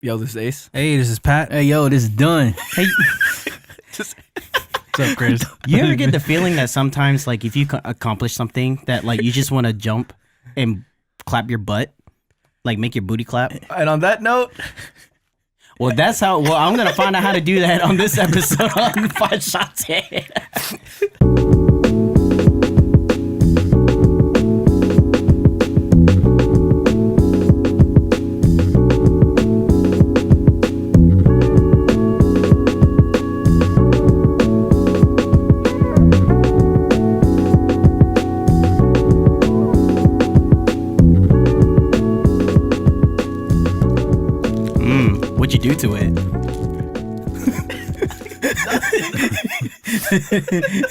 Yo, this is Ace. Hey, this is Pat. Hey, yo, this is done. Hey, Just what's up, Chris? You ever get the feeling that sometimes, like, if you accomplish something that, like, you just want to jump and clap your butt, like, make your booty clap? and on that note, Well, that's how. Well, I'm gonna find out how to do that on this episode on 5 Shots In. What'd you do to it?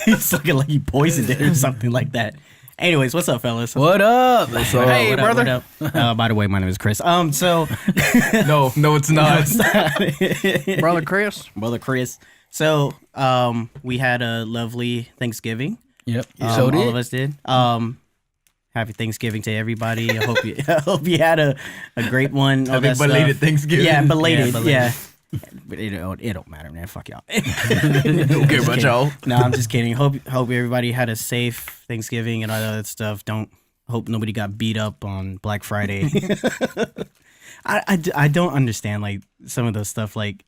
He's looking like he poisoned it or something like that. Anyways, what's up, fellas? What up? Hey, What up, brother. what up? By the way, my name is Chris. So no, it's not. Brother Chris. Brother Chris. So we had a lovely Thanksgiving. Yep. All of us did. Happy Thanksgiving to everybody. I hope you had a great one. All Happy that belated stuff. Thanksgiving. Yeah, belated. belated. Yeah. But it don't matter, man. Fuck y'all. Don't care about y'all. No, I'm just kidding. Hope everybody had a safe Thanksgiving and all that stuff. Hope nobody got beat up on Black Friday. I don't understand like some of those stuff. Like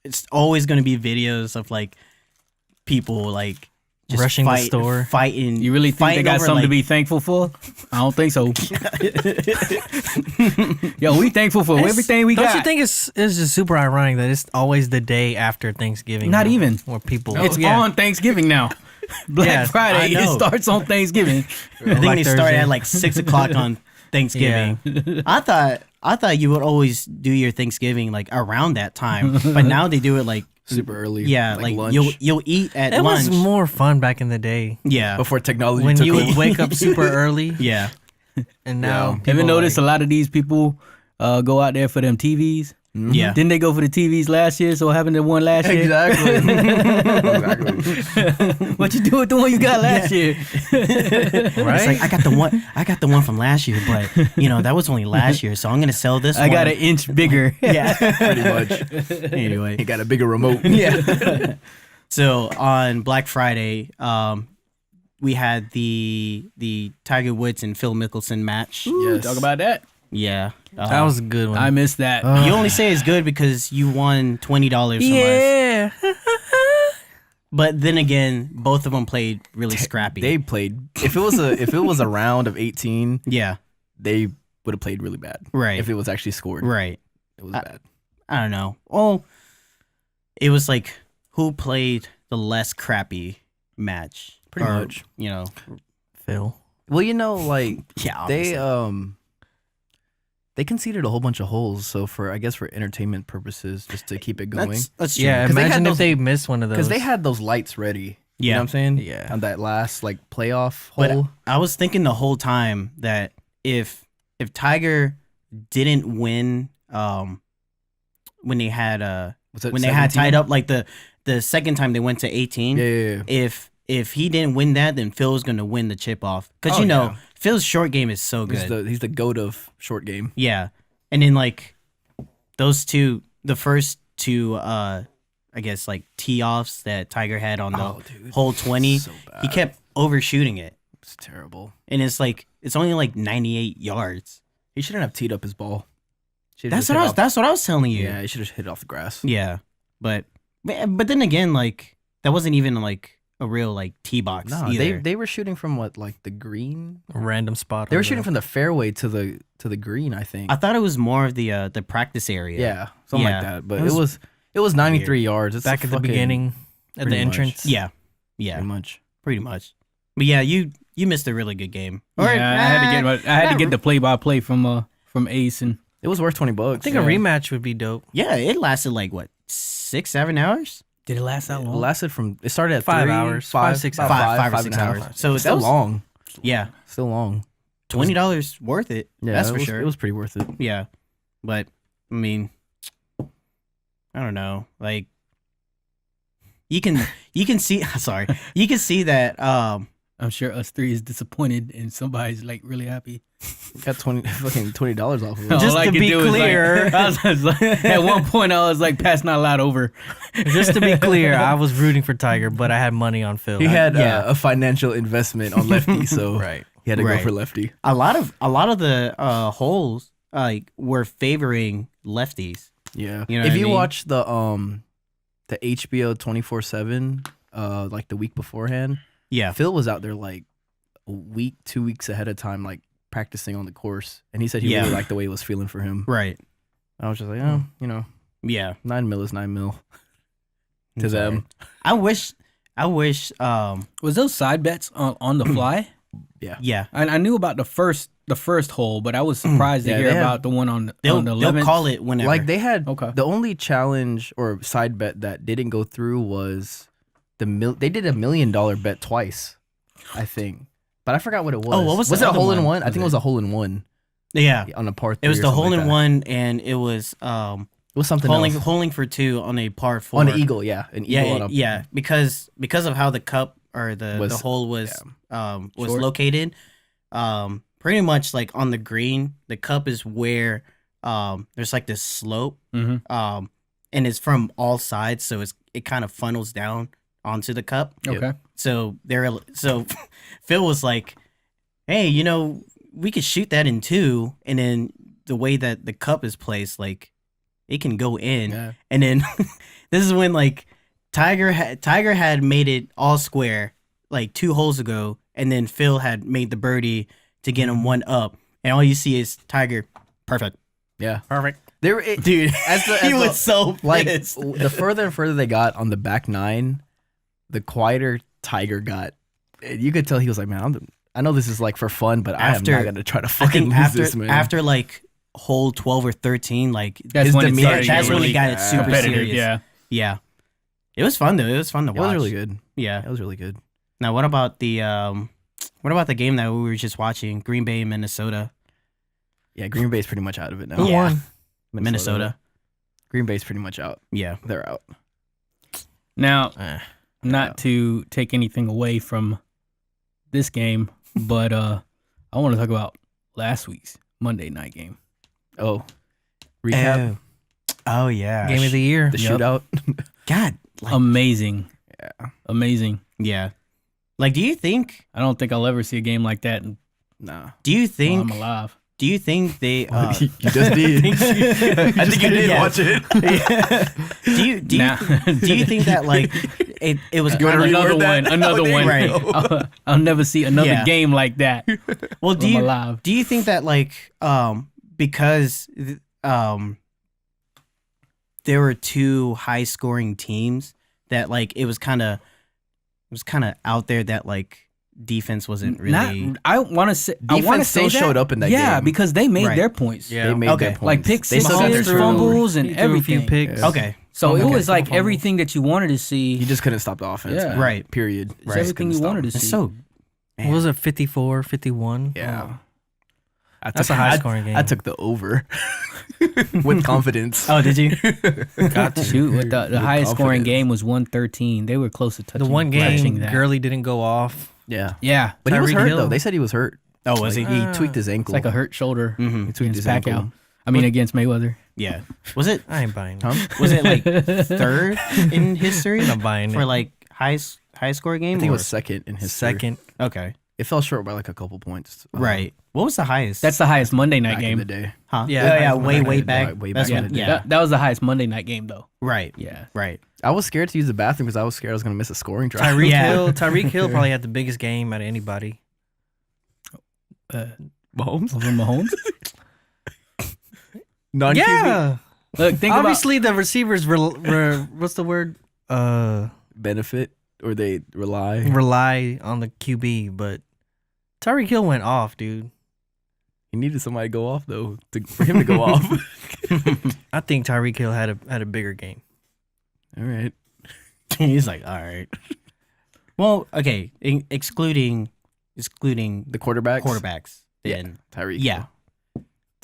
it's always gonna be videos of like people like just Rushing the store. fighting. You really think they fighting got over, something to like- be thankful for? I don't think so. Yo, we thankful for everything we Don't got. you think it's just super ironic that it's always the day after Thanksgiving? Not now, even. where people. It's on Thanksgiving now. Black Yeah, Friday, I it know. starts on Thanksgiving. I think Black they started Thursday. at like 6 o'clock on Thanksgiving. I thought you would always do your Thanksgiving like around that time, but now they do it like Super early. yeah, like lunch. you'll eat at It lunch. was more fun back in the day Yeah, before technology when took you over. would wake up super early, yeah. and now Yeah. people Ever noticed like, a lot of these people go out there for them TVs? Yeah. Didn't they go for the TVs last year? So what happened to one last year? Exactly. Exactly. What you do with the one you got last year? It's like I got the one from last year, but that was only last year, so I'm gonna sell this. I got an inch bigger. Yeah. Pretty much. Anyway, He got a bigger remote. yeah. So on Black Friday, we had the Tiger Woods and Phil Mickelson match. Yes. Talk about that. Yeah, that was a good one. I missed that. You only say it's good because you won $20 from us. yeah. But then again, both of them played really scrappy. They played. If it was a round of 18, yeah, they would have played really bad. Right. If it was actually scored, right. it was bad. I don't know. Well, it was like who played the less crappy match. Pretty much. Phil. Well, like Yeah. they obviously. they conceded a whole bunch of holes. So for entertainment purposes, just to keep it going, That's true. Yeah, 'Cause they had imagine if those- they missed one of those. because they had those lights ready. You Yeah. know what I'm saying? Yeah. On that last playoff But hole. I was thinking the whole time that if Tiger didn't win, when they had Was it when they had 17? tied up like the second time they went to 18. Yeah. If he didn't win that, then Phil was gonna win the chip off because Oh, yeah. yeah. Phil's short game is so good. He's the goat of short game. Yeah, and then like those two, the first two, I guess like tee offs that Tiger had on the Oh, dude. hole 20, So bad. he kept overshooting it, It's terrible. and it's only like 98 yards. He shouldn't have teed up his ball. That's what I was telling you. Yeah, he should have hit it off the grass. Yeah, but then again, like that wasn't even like a real like tee box. No, either. they were shooting from the green. a random spot. They were on shooting the- from the fairway to the green. I think. I thought it was more of the practice area. yeah, something Yeah. like that. But It was it was 93 yards. It's back at the fucking- beginning at the pretty much. entrance. Yeah. Pretty much. Pretty much. But yeah, you missed a really good game. Yeah, I had to get the play-by-play from Ace, and It was worth $20. I think a rematch would be dope. Yeah, it lasted like what 6-7 hours. did it last that It long? lasted from. It started at 5 3, hours, 6 about hours, Five or and 6 a half. hours. So Still that was long. Yeah, Still long. $20 worth it. Yeah, that's it for was, sure. It was pretty worth it. Yeah, but I mean, I don't know. Like you can see. Sorry, you can see that I'm sure us three is disappointed and somebody's like really happy. Got $20 off of it. Just All I to could be do is, clear. I was like, at one point I was like, pass not allowed over. Just to be clear, I was rooting for Tiger, but I had money on Phil. He had Yeah. a financial investment on lefty, so Right. he had to go Right. for lefty. A lot of the holes like were favoring lefties. Yeah. You know if what I you mean? watch the HBO 24/7 like the week beforehand, Yeah. Phil was out there like a week, 2 weeks ahead of time, like practicing on the course, and he said he Yeah. really liked the way it was feeling for him. Right. I was just like, oh, you know, Yeah. 9 mil is 9 mil to It's them. alright. I wish Was those side bets on the fly? yeah. I knew about the first hole, but I was surprised Yeah, to hear they have- about the one on the They'll 11th. call it whenever. Like they had Okay. the only challenge or side bet that didn't go through was they did $1 million bet twice, I think, but I forgot what it was. Oh, what was was the it a other hole in one? one? I think it was a hole in one yeah. on a par. It 3 was or the something hole like in that. one, and it was It was something holing else. for 2 on a par 4. On an eagle, yeah, an eagle. on Yeah, a, because of how the cup or the hole was Short. located. Pretty much like on the green, the cup is where there's like this slope, Mm-hmm. and it's from all sides, so it kind of funnels down onto the cup. Yep. Okay. So Phil was like, "Hey, we could shoot that in 2, and then the way that the cup is placed, like it can go in." Yeah. And then this is when like Tiger had made it all square like 2 holes ago, and then Phil had made the birdie to get him 1 up, and all you see is Tiger, perfect, Yeah, Perfect. dude. he was so like pissed. the further and further they got on the back 9, the quieter Tiger got. And you could tell he was like, man, I know this is like for fun, but I am After- not gonna try to I fucking think lose this, man. after like hole 12 or 13, like That's His when it demeanor- started. that's when really we got it super competitive. serious. Yeah. Yeah, it was fun though. It was fun to it watch. was really good. Yeah. It was really good. Now, what about the game that we were just watching? Green Bay, Minnesota. Yeah, Green Bay's pretty much out of it now. Who Yeah. won? Minnesota. Green Bay's pretty much out. Yeah. They're out. Now, Eh. not to take anything away from this game, but I want to talk about last week's Monday night game. Oh, recap Oh yeah. Game of the year. the Yep. shootout. God. Like, Amazing. Yeah. Amazing. yeah. Like, do you think? I don't think I'll ever see a game like that Nah, Do you while think? I'm alive. Do you think they? you just did. I think you did Yeah. watch it. do Nah. you think that like it was You wanna kinda- reword Another that? one. Another Oh, there one. you Right. go. I'll never see another Yeah. game like that. well I'm alive. do you think that like because there were 2 high scoring teams that like it was kind of out there that like defense wasn't really I want to say. I want to Defense say still that. showed up in that Yeah, game. because they made Right. their points. Yeah. They made Okay. their points. Like pick They still got their sixes, turnover. fumbles, and He threw a few everything. picks. Yeah. okay. So it Okay. was like Fumble. everything that you wanted to see. You just couldn't stop the offense. Yeah. man. Right. Period. It's Right. everything you wanted to see. It's so What was it, 54, 51? Yeah. That's a high-scoring game. I took the over with confidence. Oh, did you? Got to shoot. With the With highest scoring confidence. game was 113. They were close to touching. The one touching game, that. Gurley didn't go off. Yeah. Yeah, But he was Tyreek hurt, Hill. though. They said he was hurt. Oh, was Like, he? he tweaked his it's ankle. like a hurt shoulder He Mm-hmm. tweaked against his ankle. Pacquiao. I mean, against Mayweather. Yeah. Was it? I ain't buying it. Huh? Was it like 3rd in history I'm not buying for it. like high score game? I think it or- was second in his Second. Okay. It fell short by like a couple points. Right. What was the highest? That's the highest Monday night back in the game. day. huh? Yeah, Oh, yeah. Monday Way night. back. Way That's back when, in the day. yeah. That was the highest Monday night game, though. Right. Yeah. Right. I was scared to use the bathroom because I was scared I was going to miss a scoring drive. Tyreek Yeah. Hill. Tyreek Hill probably had the biggest game out of anybody. Mahomes? Over Mahomes. Non-QB? Yeah. Look, think Obviously, the receivers what's the word? Benefit or they rely. Rely on the QB, but Tyreek Hill went off, dude. He needed somebody to go off, though, for him to go off. I think Tyreek Hill had a bigger game. All right. He's like, all right. Well, okay. Excluding The quarterbacks? quarterbacks. Yeah. Then Tyreek. yeah.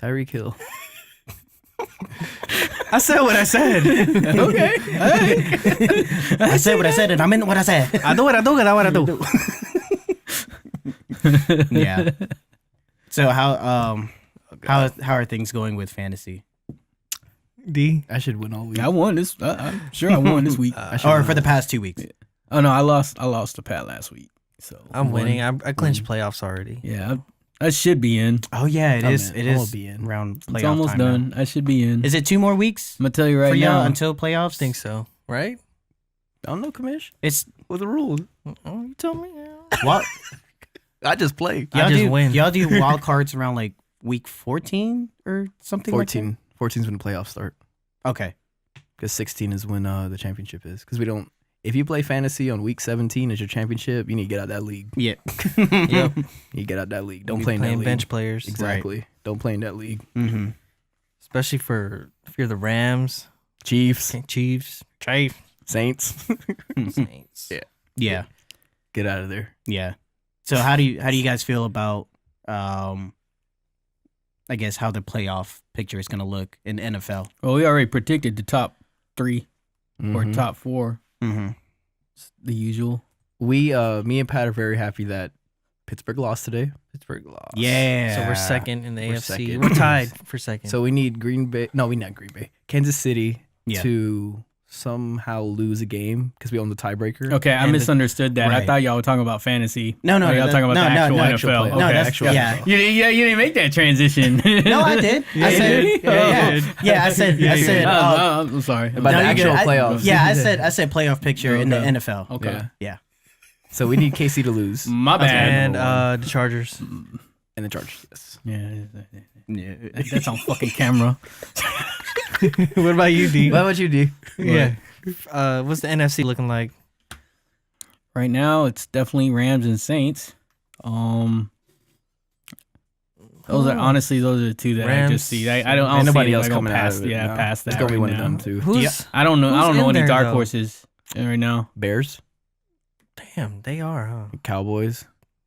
Tyreek Hill. I said what I said. Okay. I said what I said, and I meant what I said. I do what I do. Yeah. So how are things going with fantasy? D. I should win all week. I won this. I'm sure I won this week. Or for the past 2 weeks? Oh no, I lost to Pat last week. So I'm winning. I clinched playoffs already. Yeah, I should be in. Oh yeah, it is. in. It I'll is be in. round playoff It's almost time done. now. I should be in. Is it 2 more weeks I'm gonna tell you for right y'all now. until playoffs? I think so. Right? I don't know, commish. It's What the rules? Oh, you told me. what I just play. I just win. Y'all do wild cards around like week 14 or something. 14. 14 is when the playoffs start. Like that? Okay. Because 16 is when the championship is. Because we don't. If you play fantasy on week 17 as your championship, you need to get out that league. Yeah. Yep. You get out that league. Don't Be play in that playing league. bench players. Exactly. Don't play in that league. Mm-hmm. Especially if you're the Rams, Chiefs, Chiefs, Saints. Saints. Yeah. Yeah. Get out of there. Yeah. So how do you guys feel about I guess how the playoff picture is going to look in the NFL? Well, we already predicted the top 3 or Mhm. top 4. Mm-hmm. The usual. We, me and Pat are very happy that Pittsburgh lost today. Pittsburgh lost. Yeah. So we're second in the We're AFC. second. We're tied for second. So we need Green Bay. No, we not Green Bay. Kansas City Yeah. to somehow lose a game because we own the tiebreaker. Okay, I And the- misunderstood that. I Right. thought y'all were talking about fantasy. No, Oh, y'all talking about the actual no, NFL. actual play. Okay. No, that's actual yeah. NFL. You didn't make that transition. No, I did. I said, did? yeah, yeah. I said, I'm sorry. About the no, you're actual good. playoffs. Yeah, I said playoff picture in the Okay. NFL. Okay. Yeah. Yeah. So we need KC to lose. My bad. and number the Chargers. And the Chargers. Yes. Yeah, that's on fucking camera. What about you, D? What about you, D? Yeah. What's the NFC looking like? Right now, it's definitely Rams and Saints. Those are honestly those are the two that I Rams. just see. I don't Ain't see nobody it, else like, coming out past, of it. yeah, no. past that. It's gonna be right one now. of them too. Who's I don't know. I Who's don't know in any there, dark though? horses right now. Bears, Damn, they are, huh? Cowboys,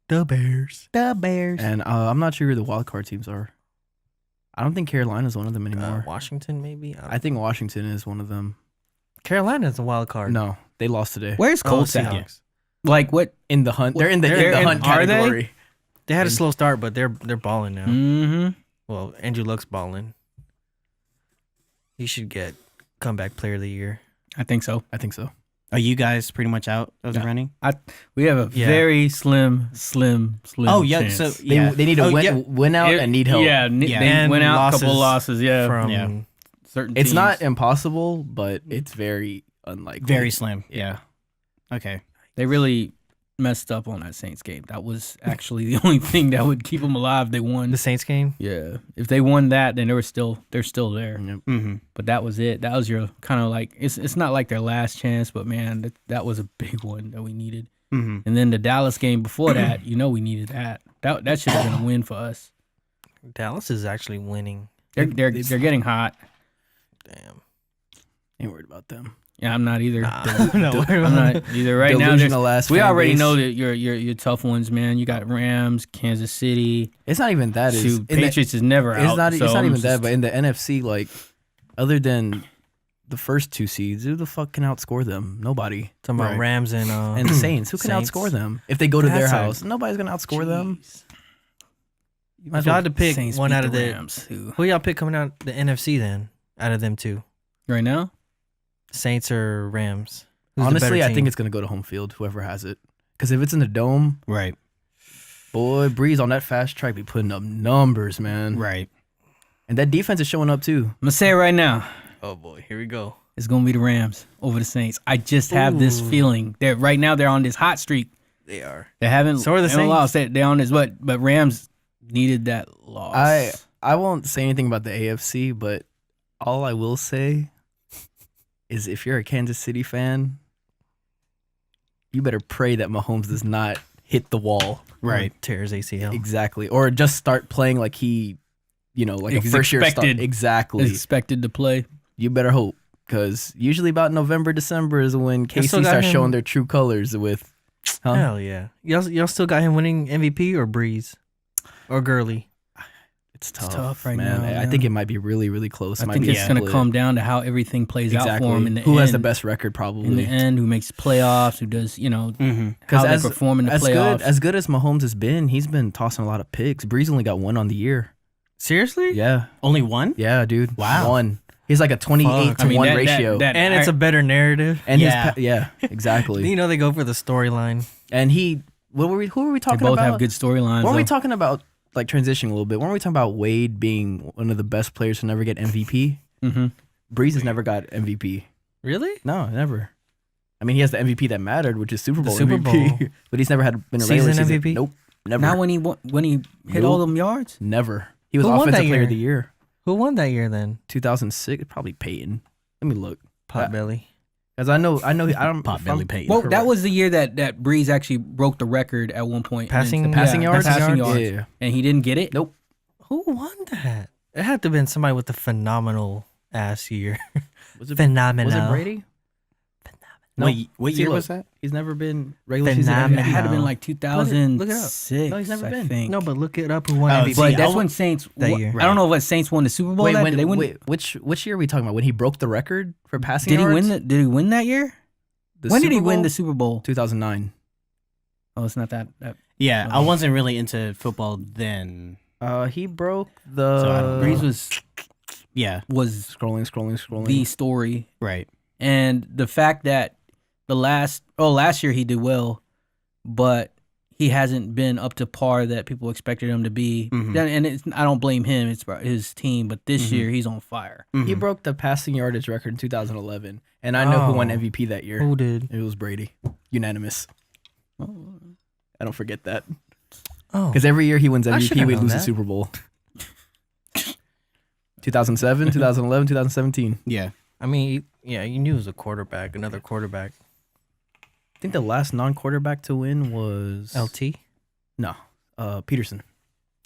The Bears. The Bears. and I'm not sure who the wild card teams are. I don't think Carolina's one of them anymore. Washington, maybe? I think Washington is one of them. Carolina's a wild card. No, they lost today. Where's Oh, Colts at? Seahawks. Like what? In the hunt. They're in the, They're in the in- hunt are they? category. They had a slow start, but they're balling now. Mm-hmm. Well, Andrew Luck's balling. He should get comeback player of the year. I think so. I think so. Are you guys pretty much out of the Yeah. running? We have a Yeah. very slim. Oh yeah. chance. So They, yeah. they need to Oh, win, yeah. win out and need help. Yeah, Yeah. they And went out a couple losses losses. Yeah, From Yeah. certain. It's teams. not impossible, but it's very unlikely. Very slim. Yeah. Okay. They really messed up on that Saints game. That was actually the only thing that would keep them alive. They won. the Saints game. Yeah, if they won that, then they're still there. Yep. Mm-hmm. But that was it. That was your kind of like it's not like their last chance, but man, that was a big one that we needed. Mm-hmm. And then the Dallas game before that, we needed that. That should have been a win for us. Dallas is actually winning. They're getting hot. Damn. Ain't worried about them. Yeah, I'm not either. No, I'm not either. Right now, Delusional ass we fan already base. know that your tough ones, man. You got Rams, Kansas City. It's not even that. Shoot, in the- Patriots is never out. It's not. so It's not I'm even that. just- But in the NFC, like, other than the first 2 seeds, who the fuck can outscore them? Nobody. Talking about Right. Rams and And the Saints, who can Saints. outscore them? If they go to their That's a- house, nobody's gonna outscore them. Jeez. You might If as y'all well- had to pick Saints one beat out of the Rams. who y'all pick coming out the NFC then? Out of them two, Right now, Saints or Rams? Who's the Honestly, better I team? think it's gonna go to home field. Whoever has it, because if it's in the dome, Right. boy, Breeze on that fast track be putting up numbers, man. Right. And that defense is showing up too. I'm gonna say it right now. Oh boy, here we go. It's gonna be the Rams over the Saints. I just have this Ooh. feeling that right now they're on this hot streak. They are. They haven't. So are the they haven't Saints. lost. They on this, but Rams needed that loss. I won't say anything about the AFC, but all I will say is if you're a Kansas City fan, you better pray that Mahomes does not hit the wall. Right. Tears ACL. Exactly. Or just start playing like he, like He's a first year start. expected. Exactly. expected to play. You better hope. Because usually about November, December is when still KC got starts him- showing their true colors with, huh? Hell yeah. Y'all still got him winning MVP or Breeze? Or Gurley? It's tough, tough right man. now, I think it might be really, really close. I Might think be a it's going to split. come down to how everything plays out for him in the Who end. has the best record, in probably. the end? Who makes playoffs? Who does how they perform in the playoffs? As good as Mahomes has been, he's been tossing a lot of picks. Breeze only got one on the year. Seriously? Yeah, Only one? yeah, dude. Wow. One. He's like a 28 to 1 ratio. And it's a better narrative. and Yeah. yeah, exactly. You know, they go for the storyline. And who were we They talking both about? have good storylines. Weren't we though. talking about, like, transitioning a little bit? Weren't we talking about Wade being one of the best players to never get MVP? Mhm. Breeze has never got MVP. Really? No, never. I mean, he has the MVP that mattered, which is Super Bowl Super MVP. Bowl. But he's never been a Season regular season MVP? Nope, never. Not when he hit all them yards. Never. He was Who won that offensive player year? of the year. Who won that year then? 2006, probably Peyton. Let me look. Potbelly. Because I don't. Potbelly Peyton. Well, that was the year that Breeze actually broke the record at one point. Passing- passing yards. Passing yards. Yeah. And he didn't get it. Nope. Who won that? It had to have been somebody with a phenomenal ass year. Was it Phenomenal. Was it Brady? No. What See, year look, was that? He's never been regular season Phenomenal. It MVP. had to have been No. like 2006. No, he's never I been. think. No, but look it up who won Oh, MVP. see, But that's I when Saints that won- year. I don't know what Saints won the Super Bowl. Wait, Did they win? which year are we talking about? When he broke the record for passing Did he yards? win? Did he win that year? The When did he Super win Bowl? the Super Bowl? 2009. Oh, it's not that. Yeah, I wasn't really into football then. He broke So I the. don't Breeze was scrolling. the story, Right. and the fact that last year he did well, but he hasn't been up to par that people expected him to be. Mhm. And I don't blame him; it's about his team. But this year he's on fire. He Mhm. broke the passing yardage record in 2011, and I know who won Oh. MVP that year. Who did? It was Brady, unanimous. I don't forget that Oh. because every year he wins I MVP, should've we known lose the that. Super Bowl. 2007, 2011, 2017. Yeah. I mean, yeah, you knew it was a quarterback, another quarterback. I think the last non-quarterback to win was LT? No, Peterson.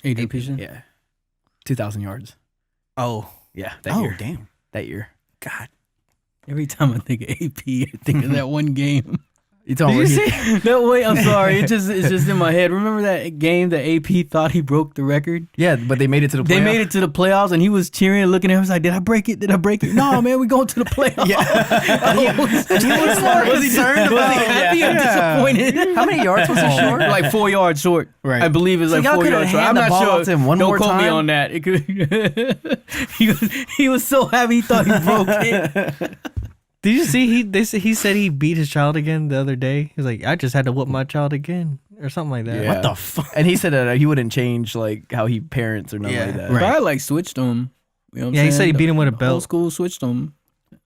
AJ Peterson. Yeah, 2,000 yards. Oh. Yeah, that year. Damn. That year. God. Every time I think of AP, I think of that one game. You talking Did you about see? No, wait, I'm sorry. It's just in my head. Remember that game that AP thought he broke the record? Yeah, but they made it to the playoffs. They made it to the playoffs, and he was cheering and looking at him. He was like, "Did I break it? Did I break it? No, man, we going to the playoffs." He was more concerned Was about he happy or disappointed? How many yards was he short? Like 4 yards short. Right. I believe it's So like y'all 4 could've yards short. I'm handed the not ball sure. off to him one Don't more quote me time? on that. It could, he was so happy he thought he broke it. Did you see he said he beat his child again the other day? He's like, I just had to whoop my child again or something like that. Yeah. What the fuck? And he said that he wouldn't change like how he parents or nothing Yeah. like that. Right. Probably like switched him. You know what I'm Yeah, he saying? said he beat him with a The belt. Old school switched him.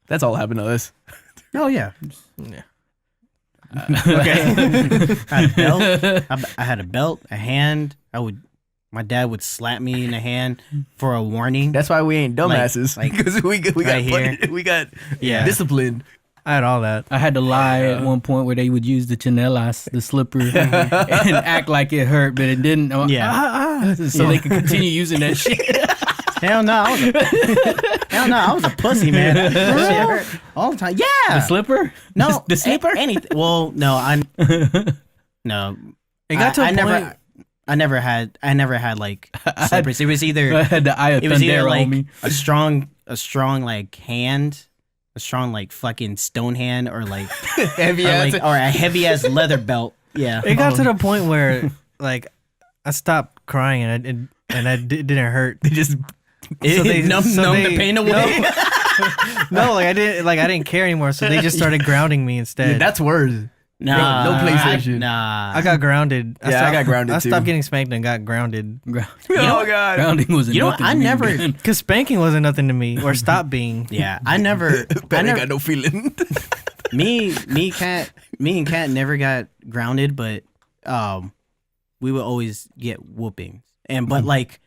That's all happened to us. Oh yeah. Yeah. Okay. I had a belt. I had a belt, a hand. My dad would slap me in the hand for a warning. That's why we ain't dumbasses. Like- Because we got right here. we got Yeah. disciplined. I had all that. I had to lie at one point where they would use the chanelas, the slipper, and act like it hurt, but it didn't. Yeah. So they could continue using that shit. Hell no. I was a pussy, man. That shit hurt all the time. Yeah. The slipper? No. The slipper? Anything. Well, no. No. It got to a point. I never had like slippers. It was I either had the eye of it was either Thundera like on me. a strong like hand, a strong like fucking stone hand, or like Heavy or, ass. like, or a heavy ass leather belt. Yeah. It got to the point where like I stopped crying and it didn't hurt. They just It numbed the pain away. No, like I didn't care anymore, so they just started grounding me instead. that's worse. Nah, No PlayStation. Nah. I got grounded. Yeah, I got grounded I too. stopped getting spanked and got grounded. Oh god. Grounding was You know, nothing I to me never- again. Cause spanking wasn't nothing to me, or stopped being. Yeah, I never. Bet I got no feeling. Me and Kat never got grounded, but we would always get whoopings. And but like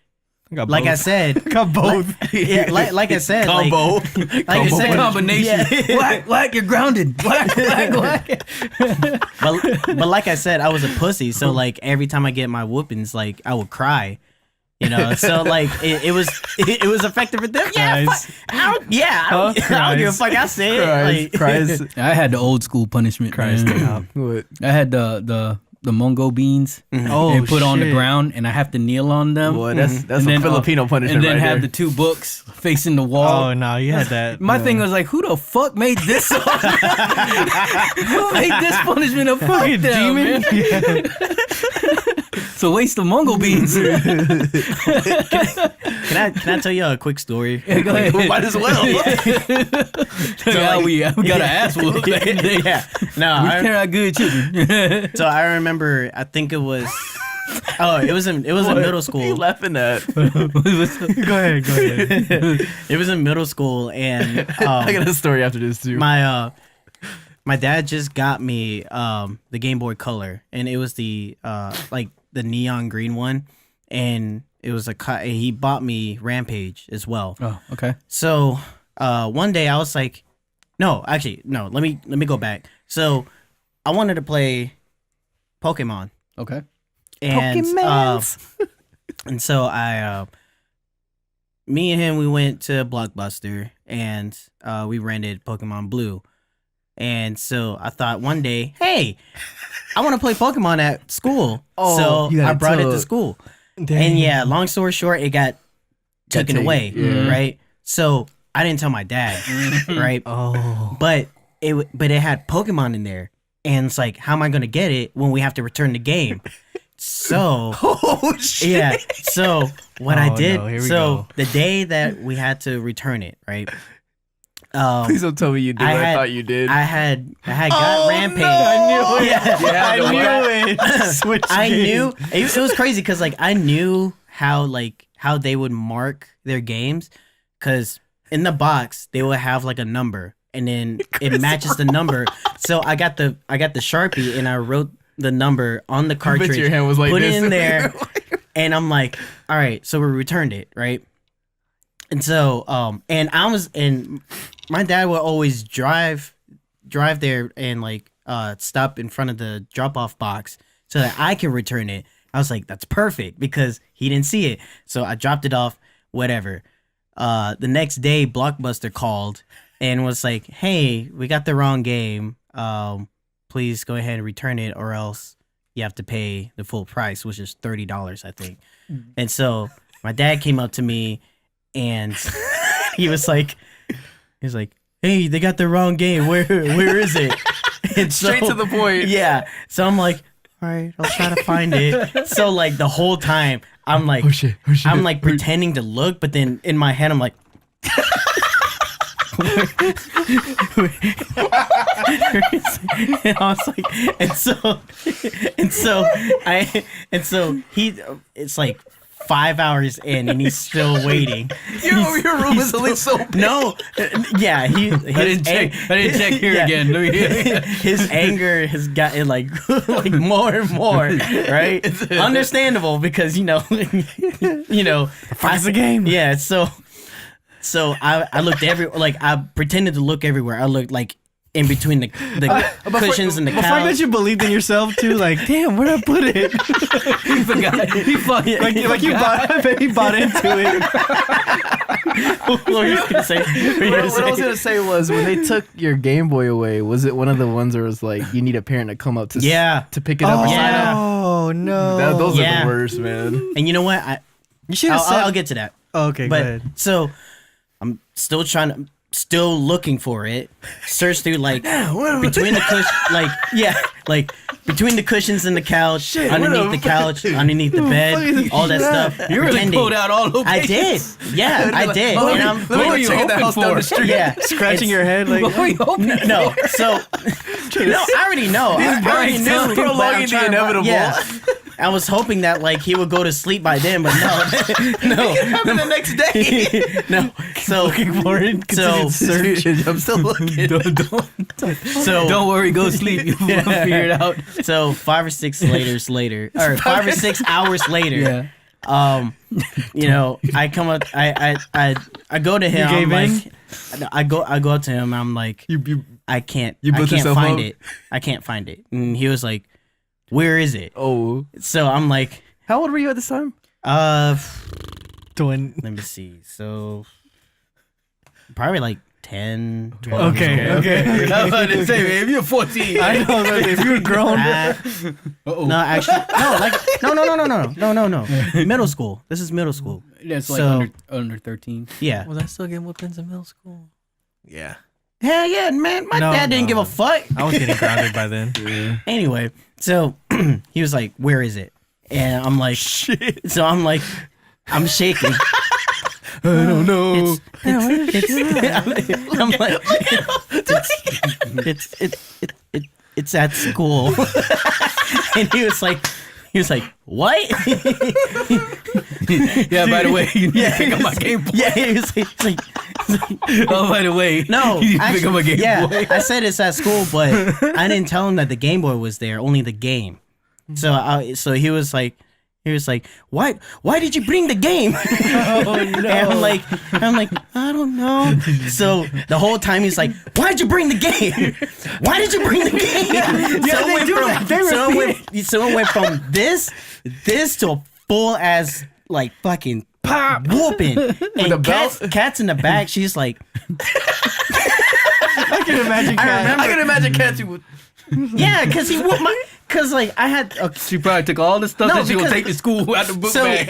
Got I both. said, got both. yeah, like I said, Combo. like I It's a said, combination. yeah. Whack, you're grounded. Whack. but like I said, I was a pussy, so like every time I get my whoopings, like I would cry. You know, so like it was effective for them. Yeah, Cries. I don't give a Cries. fuck. I say it. Cries. Like, I had the old school punishment. Christ, man. stop. What? I had the the Mungo beans Oh, and put on the shit. ground, and I have to kneel on them. Boy, that's And some then, Filipino punishment and then right have there. the 2 books facing the wall. Oh no, you had that. My thing was like, who the fuck made this song? Who made this punishment a fucking demon? Man? Yeah. It's a waste of Mungo beans. Can I tell you a quick story? Go ahead. Might as well. We got an ass whoop. Yeah. No, We care how good children. so I remember. I think it was. Oh, it was in middle What are you school. laughing at? Go ahead. It was in middle school, and I got a story after this too. my dad just got me the Game Boy Color, and it was the like the neon green one, and it was he bought me Rampage as well. Oh, okay. So one day I was like, no, let me go back. So I wanted to play Pokemon, Okay. and Pokemans. and so me and him, we went to Blockbuster, and we rented Pokemon Blue. And so I thought one day, hey, I want to play Pokemon at school. Oh, you so got I brought it to took. school. Damn. And yeah, long story short, it got taken taken, away, yeah. right? So I didn't tell my dad, right? Oh. But it had Pokemon in there, and it's like, how am I gonna get it when we have to return the game? So Oh shit! yeah, so what I Oh, did, no, here we so go. the day that we had to return it, right? Please don't tell me you did what I thought you did. I had got Rampage. No! I knew it. Yeah, I knew it. Switch I games. knew it was crazy because like I knew how they would mark their games, because in the box they would have like a number, and then it matches the number. So I got the Sharpie, and I wrote the number on the I bet cartridge, your hand was like put this. it in there, and I'm like, all right, so we returned it, right? And so and my dad would always drive there and like stop in front of the drop off box so that I can return it. I was like, that's perfect, because he didn't see it. So I dropped it off, whatever. The next day Blockbuster called and was like, hey, we got the wrong game. Please go ahead and return it, or else you have to pay the full price, which is $30, I think. And so my dad came up to me, and he was like, hey, they got the wrong game. Where is it? And Straight to the point. Yeah. So I'm like, all right, I'll try to find it. So like the whole time I'm like, Oh shit! I'm like pretending to look, but then in my head I'm like, and I was like, and so it's like 5 hours in, and he's still waiting. Your room is only so big. No, yeah, I didn't check here again. Let me hear. His anger has gotten like more and more, right? Understandable, because you know, Fuck's the game. Yeah, so I looked I pretended to look everywhere. I looked like in between the cushions and the Before I bet couch. you believed in yourself too. Like, damn, where'd I put it? He forgot. He fucking like you bought. I bet he bought into it. What were you gonna say? What I was gonna say was, when they took your Game Boy away, was it one of the ones where it was like you need a parent to come up to to pick it up? or yeah. Oh no. those are Yeah. the worst, man. And you know what? You should have said. I'll get to that. Oh, okay, go But ahead. so I'm still looking for it. Search through like between the between the cushions and the couch, underneath the couch, underneath the bed, all that stuff. You really pretending. pulled out all those. I did. Yeah, I did. Oh, And I'm what were you checking that hoping house down for? the street. yeah, Scratching it's- your head like. What were you hoping? No, so no, I already know. I already knew. He's but I'm prolonging the trying to- inevitable. Yeah. I was hoping that like he would go to sleep by then, but no, Happen the next day. no. So Looking for it. So- Search. I'm still looking. so Don't worry, go sleep. You'll figure it out. So 5 or 6 later, or 5 or 6 hours later, Yeah. you know, I come up, I go to him. You gave I'm in? like, I go up to him. I'm like, I can't built yourself find up? it. I can't find it. And he was like, where is it? Oh, So I'm like, how old were you at this time? Twin. let me see. So probably like 10, 12 Okay, years old. okay. I was about to say, man, if you're 14. I know. Like, if you're grown, No, actually, no. Middle school. This is middle school. That's like So- under 13. Yeah. was I still getting whoopings in middle school? Yeah, Hell yeah, man. My No, dad didn't give a fuck. I was getting grounded by then. Anyway, so he was like, "Where is it?" And I'm like, "Shit." So I'm like, I'm shaking. I don't know. I'm like, it's at school. And he was like, what? Yeah, by the way, you need to pick up my Game Boy. Yeah, he was like, Oh, by the way, no, you need to pick up my Game yeah, Boy. I said it's at school, but I didn't tell him that the Game Boy was there, only the game. So he was like, why did you bring the game? Oh, no. And I'm like, I don't know. So the whole time he's like, why'd you bring the game? Why did you bring the game? So it went from this to a full ass like fucking Pop. whooping. And a belt? Cat's in the back. She's like, I can imagine. I can imagine Kathy would. yeah, because he whooped my. Because like I had. She probably took all the stuff No, that she gonna because- take to school out the book So bag.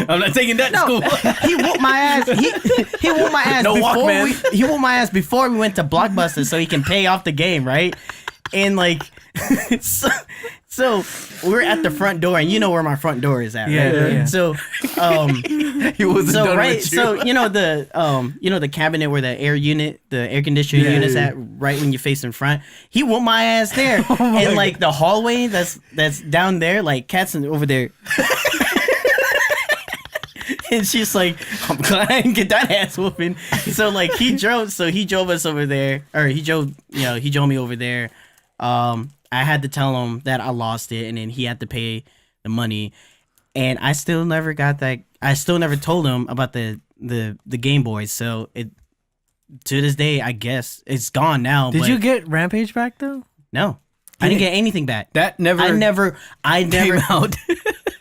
I'm not taking that to No, school. he whooped my ass. He whooped my ass No before Walkman. he whooped my ass before we went to Blockbuster so he can pay off the game, right? And like, so we're at the front door, and you know where my front door is at, right? Yeah. So, He wasn't so done right, with you. so you know the cabinet where the air conditioning unit's at, right when you face in front. He whooped my ass there, and like the hallway that's down there, like Cat's over there. And she's like, I'm glad I didn't get that ass whooping. So like he drove us over there, or he drove me over there. I had to tell him that I lost it, and then he had to pay the money. And I still never got that. I still never told him about the Game Boys. So it to this day, I guess it's gone now. Did but you get Rampage back though? No, I didn't get anything back. That never I never came out.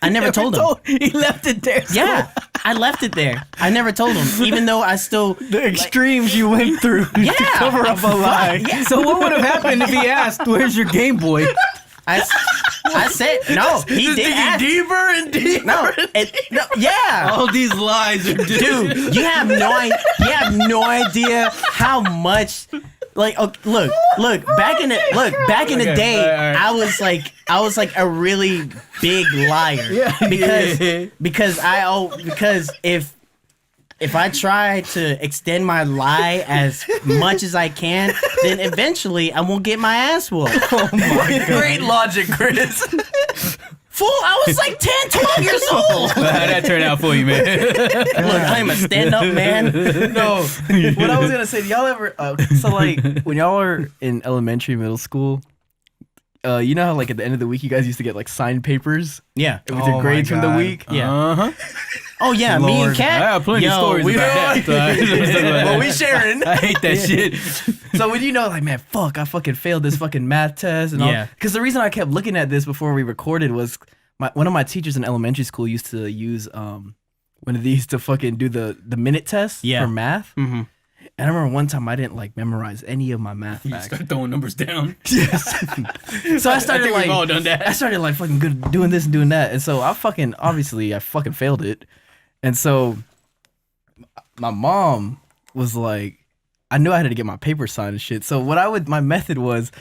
I never told him. He left it there. Yeah, I left it there. I never told him, even though I still. The extremes you went through Yeah, to cover up a lie. Yeah. So what would have happened if he asked, "Where's your Game Boy?" I said no. He did ask. deeper and deeper. No, yeah. All these lies are Dude, you have no idea how much. Like, look. Back in the day, all right. I was like a really big liar. Yeah. Because if I try to extend my lie as much as I can, then eventually I won't get my ass whooped. Oh my God. Great logic, Chris. Fool, I was like 10, 12 years old. How'd that turn out for you, man? Look, I'm a stand-up man. No, what I was gonna say, do y'all ever? So like when y'all are in elementary, middle school, you know how like at the end of the week you guys used to get like signed papers Yeah. with your grades from the week. Yeah. Uh-huh. Oh yeah, me and Lord. I Kat. have plenty of stories we- about that. So I- Well, we sharing. I hate that shit. So when you know, like, man, fuck, I fucking failed this fucking math test and all. Yeah. Because the reason I kept looking at this before we recorded was one of my teachers in elementary school used to use one of these to fucking do the minute test Yeah. for math. Mm-hmm. And I remember one time I didn't like memorize any of my math You facts. start throwing numbers down. Yes. So I started I think like we've all done that. I started like fucking good doing this and doing that, and so I fucking failed it, and so my mom was like, I knew I had to get my paper signed and shit. So my method was,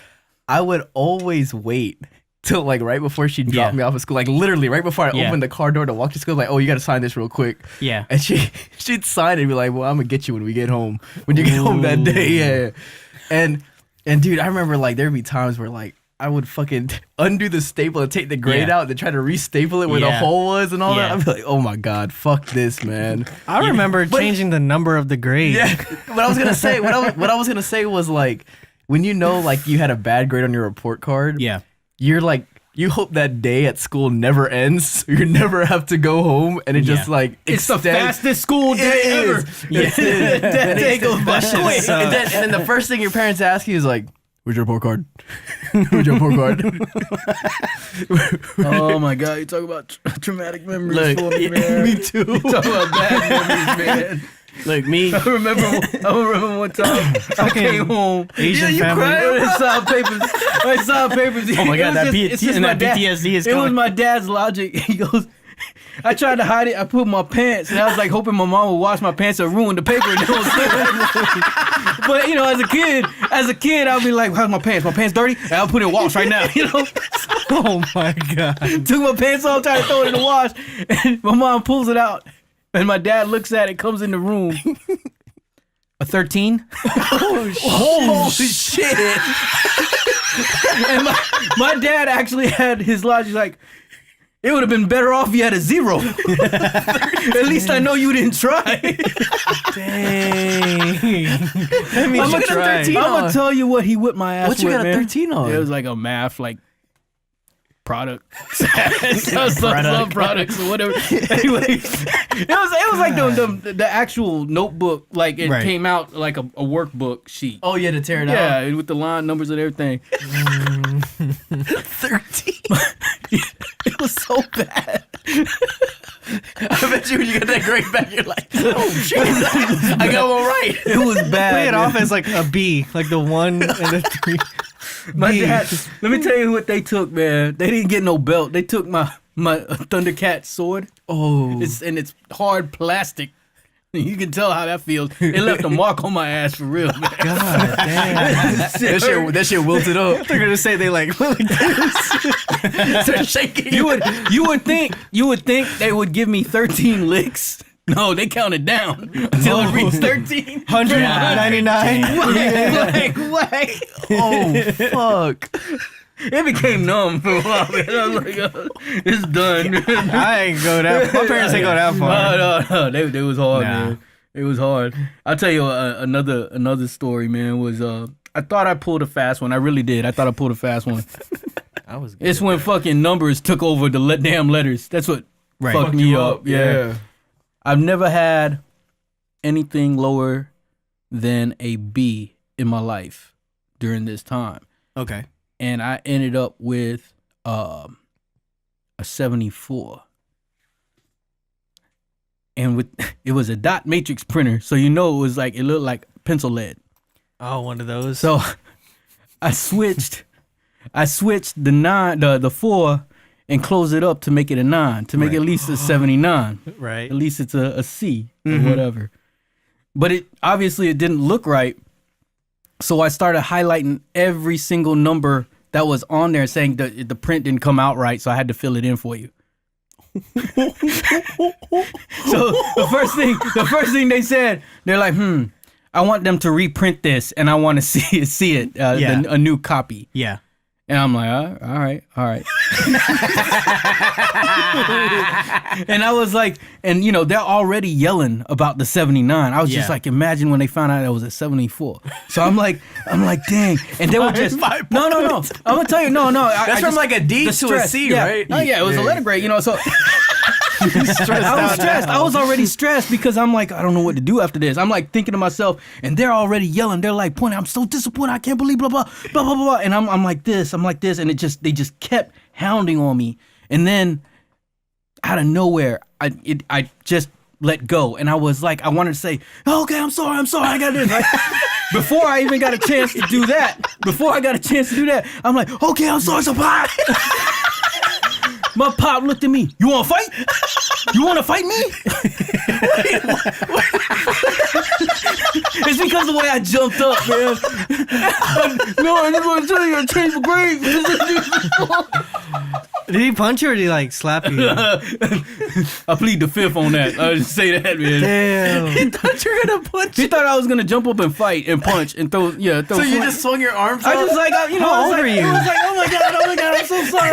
I would always wait till like right before she dropped me off at school, like literally right before I opened the car door to walk to school, like, oh, you got to sign this real quick. Yeah. And she'd sign it and be like, well, I'm gonna get you when we get home. When you get home that day, yeah. And dude, I remember like there'd be times where like I would fucking undo the staple and take the grade out and then try to restaple it where the Yeah. hole was and all Yeah. that. I'd be like, oh my God, fuck this, man. I remember changing the number of the grade. Yeah. What I was gonna say, what I was gonna say was like, when you know like you had a bad grade on your report card, Yeah. you're like, you hope that day at school never ends, so you never have to go home, and it just like It's the extends- fastest school day It ever. is. It is. That day goes by quick. And then the first thing your parents ask you is like, "Where's your report card? Where's your report card?" Oh my God, you talk about traumatic memories Look, for me, yeah, man. Me too. You talk about bad memories, man. Look, me. I remember one time I came home. Asian you family. crying? I saw papers. Oh my God, that PTSD is It was coming. my dad's logic. He goes, I tried to hide it. I put my pants, and I was like hoping my mom would wash my pants and ruin the paper. But you know, as a kid, I'll be like, "How's my pants? My pants dirty? And I'll put it in wash right now." You know, Oh my god. took my pants off, tried to throw it in the wash, and my mom pulls it out, and my dad looks at it, comes in the room. A 13? Oh shit! And my dad actually had his logic like, it would have been better off if you had a 0. At least I know you didn't try. Dang. That means I'm you tried. gonna tell you what he whipped my ass What you with, got a man. 13 on? It was like a math product. Some products or whatever. Anyway, it was like the actual notebook. Like it Right. came out like a workbook sheet. Oh, you had to tear it out. Yeah, with the line numbers and everything. 13. It was so bad. I bet you when you got that grade back, you're like, oh shit, I got one right. It was bad. Play it man. off as like a B, like the 1 and the 3. My B. dad, let me tell you what they took, man. They didn't get no belt. They took my Thundercat sword. Oh, It's hard plastic. You can tell how that feels. It left a mark on my ass for real, man. God damn. that shit wilted up. They're gonna say they like Start shaking. You would think they would give me 13 licks. No, they counted down until it reached 13. 199. Like, Oh fuck. it became numb for a while, man. I was like, it's done. I ain't go that. My parents ain't go that far. No. They was hard, Nah. man. It was hard. I'll tell you another story, man. Was I thought I pulled a fast one. I really did. I thought I pulled a fast one. I was good. It's when fucking numbers took over the damn letters. That's what Right. fucked me up. Yeah. I've never had anything lower than a B in my life during this time. Okay. And I ended up with a 74. And it was a dot matrix printer, so you know it looked like pencil lead. Oh, one of those. So I switched the 4 and closed it up to make it a 9, to make Right. at least a 79. Right. At least it's a C or whatever. But it didn't look right. So I started highlighting every single number that was on there, saying that the print didn't come out right, so I had to fill it in for you. So the first thing they said, they're like, I want them to reprint this, and I want to see it, Yeah. a new copy. Yeah. And I'm like, all right. And I was like, and you know, they're already yelling about the 79. I was just Yeah. like, imagine when they found out it was a 74. So I'm like, dang. And they were just, no. I'm gonna tell you, no. That's from like a D to a stress, C, yeah. right? Oh yeah, it was a letter grade, you know. So I was stressed. I was already stressed because I'm like, I don't know what to do after this. I'm like thinking to myself, and they're already yelling. They're like pointing. I'm so disappointed. I can't believe blah blah blah blah blah. And I'm like this, and they just kept hounding on me. And then out of nowhere, I just let go, and I was like, I wanted to say, okay, I'm sorry, I got this. Right? Before I even got a chance to do that, I'm like, okay, I'm sorry, so bye. My pop looked at me. You want to fight? You want to fight me? It's because of the way I jumped up, man. No, I just want to tell you I changed for grades. Did he punch you or did he like slap you? I plead the fifth on that. I just say that, man. Damn. He thought you were gonna punch. He thought I was gonna jump up and fight and punch and throw. So you just swung your arms I out? just like, How old were you? I was like, oh my god, I'm so sorry.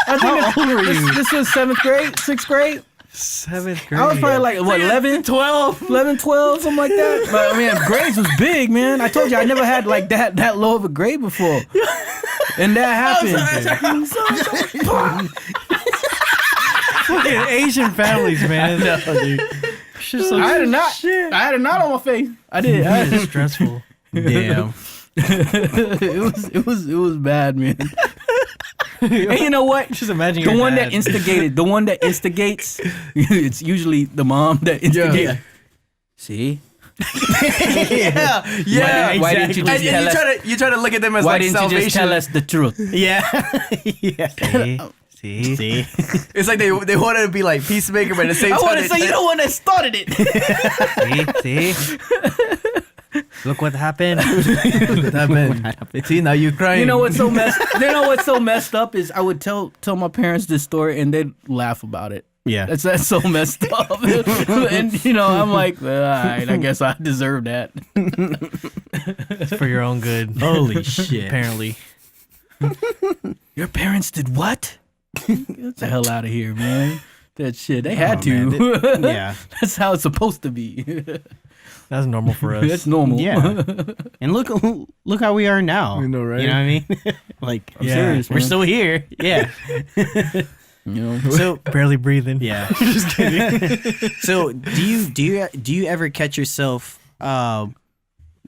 I think How old were you? This was 7th grade, 6th grade. 7th grade. I was probably like, what, 11, 12, something like that. But I mean, grades was big, man. I told you, I never had like that low of a grade before. And that happened. Fucking Asian families, man. No, dude. I had a knot. I had a knot on my face. I did. It's stressful. Damn. It was bad, man. And you know what? Just imagine The your one dad. that instigates, it's usually the mom that instigates. Yeah. See? Yeah. Why didn't you just And tell us? you try to look at them as Why like didn't salvation. you just tell us the truth? Yeah. yeah. See? It's like they wanted to be like peacemaker, but at the same time, want to say you're the one that started it. See? Look what happened. See, now you're crying. You know what's so messed up is I would tell my parents this story and they'd laugh about it. Yeah. That's so messed up. And I'm like, well, all right, I guess I deserve that. It's for your own good. Holy shit. Apparently. Your parents did what? Get the hell out of here, man. That shit. They had to. Yeah. That's how it's supposed to be. That's normal for us. That's normal. Yeah. And look how we are now. I know, right? You know what I mean? Like, I'm serious, we're man. still here. Yeah. So Barely breathing. yeah. Just kidding. So do you ever catch yourself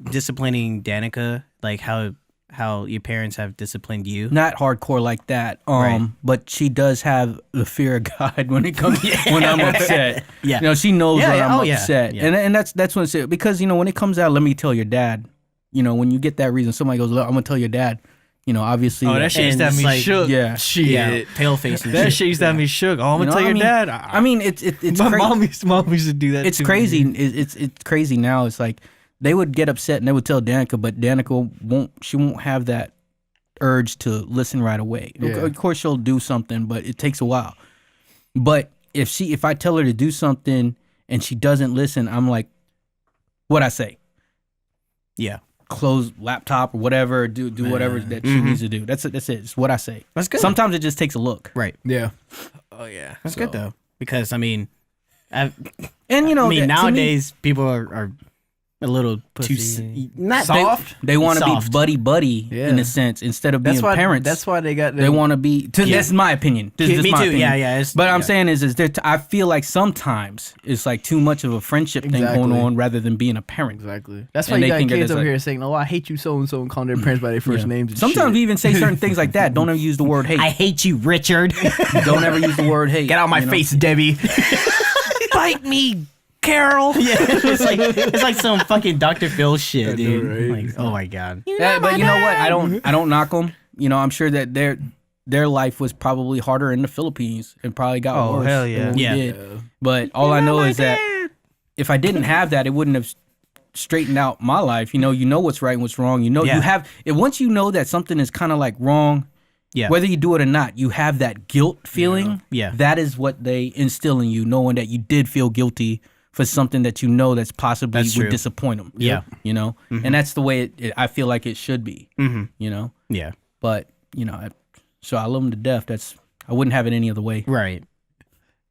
disciplining Danica, like how your parents have disciplined you? Not hardcore like that. Right. But she does have the fear of God when it comes when I'm upset. Yeah. She knows Yeah, when yeah. I'm Oh, yeah. upset. Yeah. And that's when it's because when it comes out, let me tell your dad. When you get that reason, somebody goes, look, I'm gonna tell your dad. Obviously. Oh, that shit used to have And me it's like- shook. Yeah. Yeah. Pale face and That shit. shit used to have me shook. Oh, I'm gonna tell your dad. I mean, it's my crazy. mom used to do that. It's to crazy. Me. It's crazy now. It's like they would get upset and they would tell Danica, but Danica won't have that urge to listen right away. Yeah. Of course she'll do something, but it takes a while. But if I tell her to do something and she doesn't listen, I'm like, what I say? Yeah. Close laptop or whatever, do whatever that she needs to do. That's it. It's what I say. That's good. Sometimes it just takes a look. Right. Yeah. Oh yeah. That's good though. Because I mean And I mean to me, nowadays people are a little Pussy. not Soft? they want to be Soft. buddy Yeah. in a sense instead of being That's why parents. That's why they got. They want to be. That's my opinion. This is me my too. opinion. Yeah. But I'm yeah. saying is there. I feel like sometimes it's like too much of a friendship thing Exactly. going on rather than being a parent. Exactly. That's why And you they got think that kids it's over like- here saying, "Oh, I hate you so and so," and calling their parents by their first Yeah. names. And Sometimes shit. we even say certain things like that. Don't ever use the word hate. I hate you, Richard. Don't ever use the word hate. Get out of my face, Debbie. Bite me, Carol. Yeah, it's like some fucking Dr. Phil shit, I know, dude. right? Like, oh my god. Yeah, but you know what? I don't knock them. I'm sure that their life was probably harder in the Philippines and probably got Oh, worse. hell than yeah. what we Yeah. did. But all I know is that if I didn't have that, it wouldn't have straightened out my life. You know what's right and what's wrong. Yeah. You have once you know that something is kind of like wrong. Yeah. Whether you do it or not, you have that guilt feeling. Yeah. That is what they instill in you, knowing that you did feel guilty for something that that's possibly That's would true. disappoint them. Yeah. And that's the way I feel like it should be. Mm-hmm. Yeah. But so I love them to death. I wouldn't have it any other way. Right.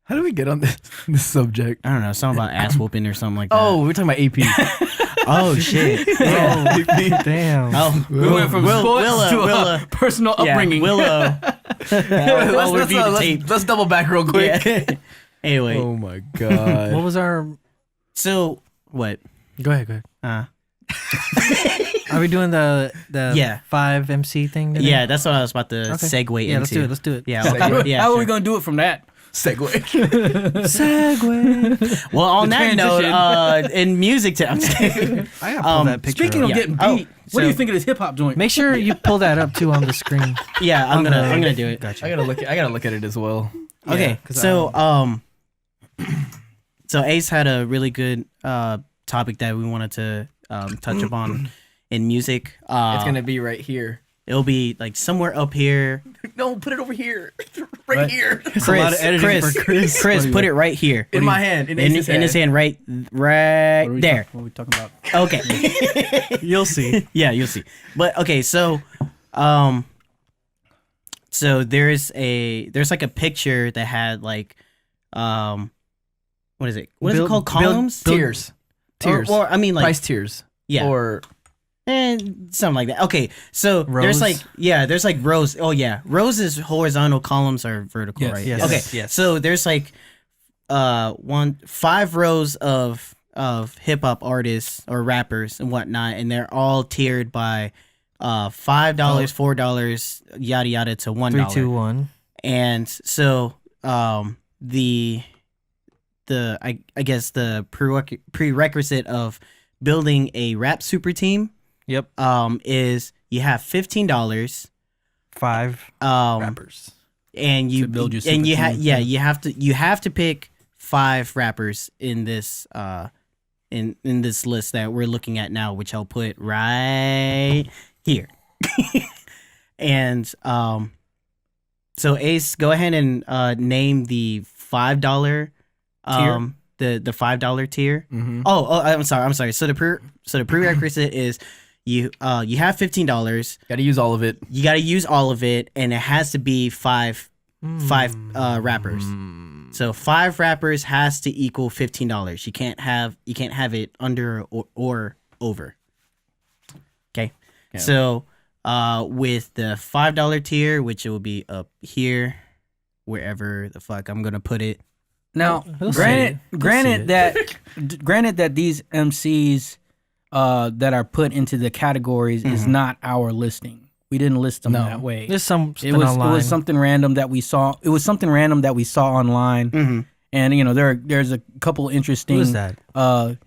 How do we get on this subject? I don't know, something about ass whooping or something like that. Oh, we're talking about AP. Oh shit. Oh, damn. Oh, We went from sports to personal upbringing. Willow. I'll review the tape. Let's double back real quick. Yeah. Anyway, Oh my god. What was our? so what? Go ahead. Are we doing the Yeah. 5MC thing? Today? Yeah, that's what I was about to Okay. segue Yeah, into. let's do it. Yeah, Segue. okay. Yeah, How are sure. we gonna do it from that? Segue. Segway. Well, on The that note, transition. in music, I'm just kidding. I gotta pull that picture. Speaking up. of Yeah. getting beat, Oh, what do you so- think of this hip hop joint? Make sure you pull that up too on the screen. Yeah, I'm gonna do it. Gotcha. I gotta look at it as well. Okay, 'cause so so Ace had a really good topic that we wanted to touch upon in music. It's gonna be right here. It'll be like somewhere up here. No, put it over here. Right here. It's a lot of editing for Chris. Chris, put it right here. In my hand. In In Ace's his hand, right What are we there. What are we talking about? Okay. You'll see. Yeah, you'll see. But okay, so so there's like a picture that had like what is it? What is it called? Columns? Tiers. Tiers. Or I mean like Price tiers. yeah. Or And something like that. Okay, so Rows? there's like rows. Oh yeah, rows is horizontal, columns are vertical, Yes, right? yes, Okay, yes. so there's like 5 rows of hip hop artists or rappers and whatnot, and they're all tiered by $5, $4, yada yada to $1. 3, 2, 1. And so the I guess the prerequisite of building a rap super team Yep. is you have $15 5 um rappers. and you To build your and super you team. you have to pick 5 rappers in this in this list that we're looking at now, which I'll put right here. And so Ace, go ahead and name the $5 the $5 tier. Mm-hmm. Oh, I'm sorry. So the prerequisite is you have $15. Got to use all of it. You got to use all of it, and it has to be five rappers. So 5 rappers has to equal $15. You can't have it under or over. Okay. Yeah. So with the $5 tier, which it will be up here, wherever the fuck I'm gonna put it. Now, He'll see granted, it. granted that these MCs that are put into the categories is not our listing. We didn't list them that way. There's something It was online. something random that we saw. It was something random that we saw online, Mm-hmm. and you know there's a couple interesting Who is that?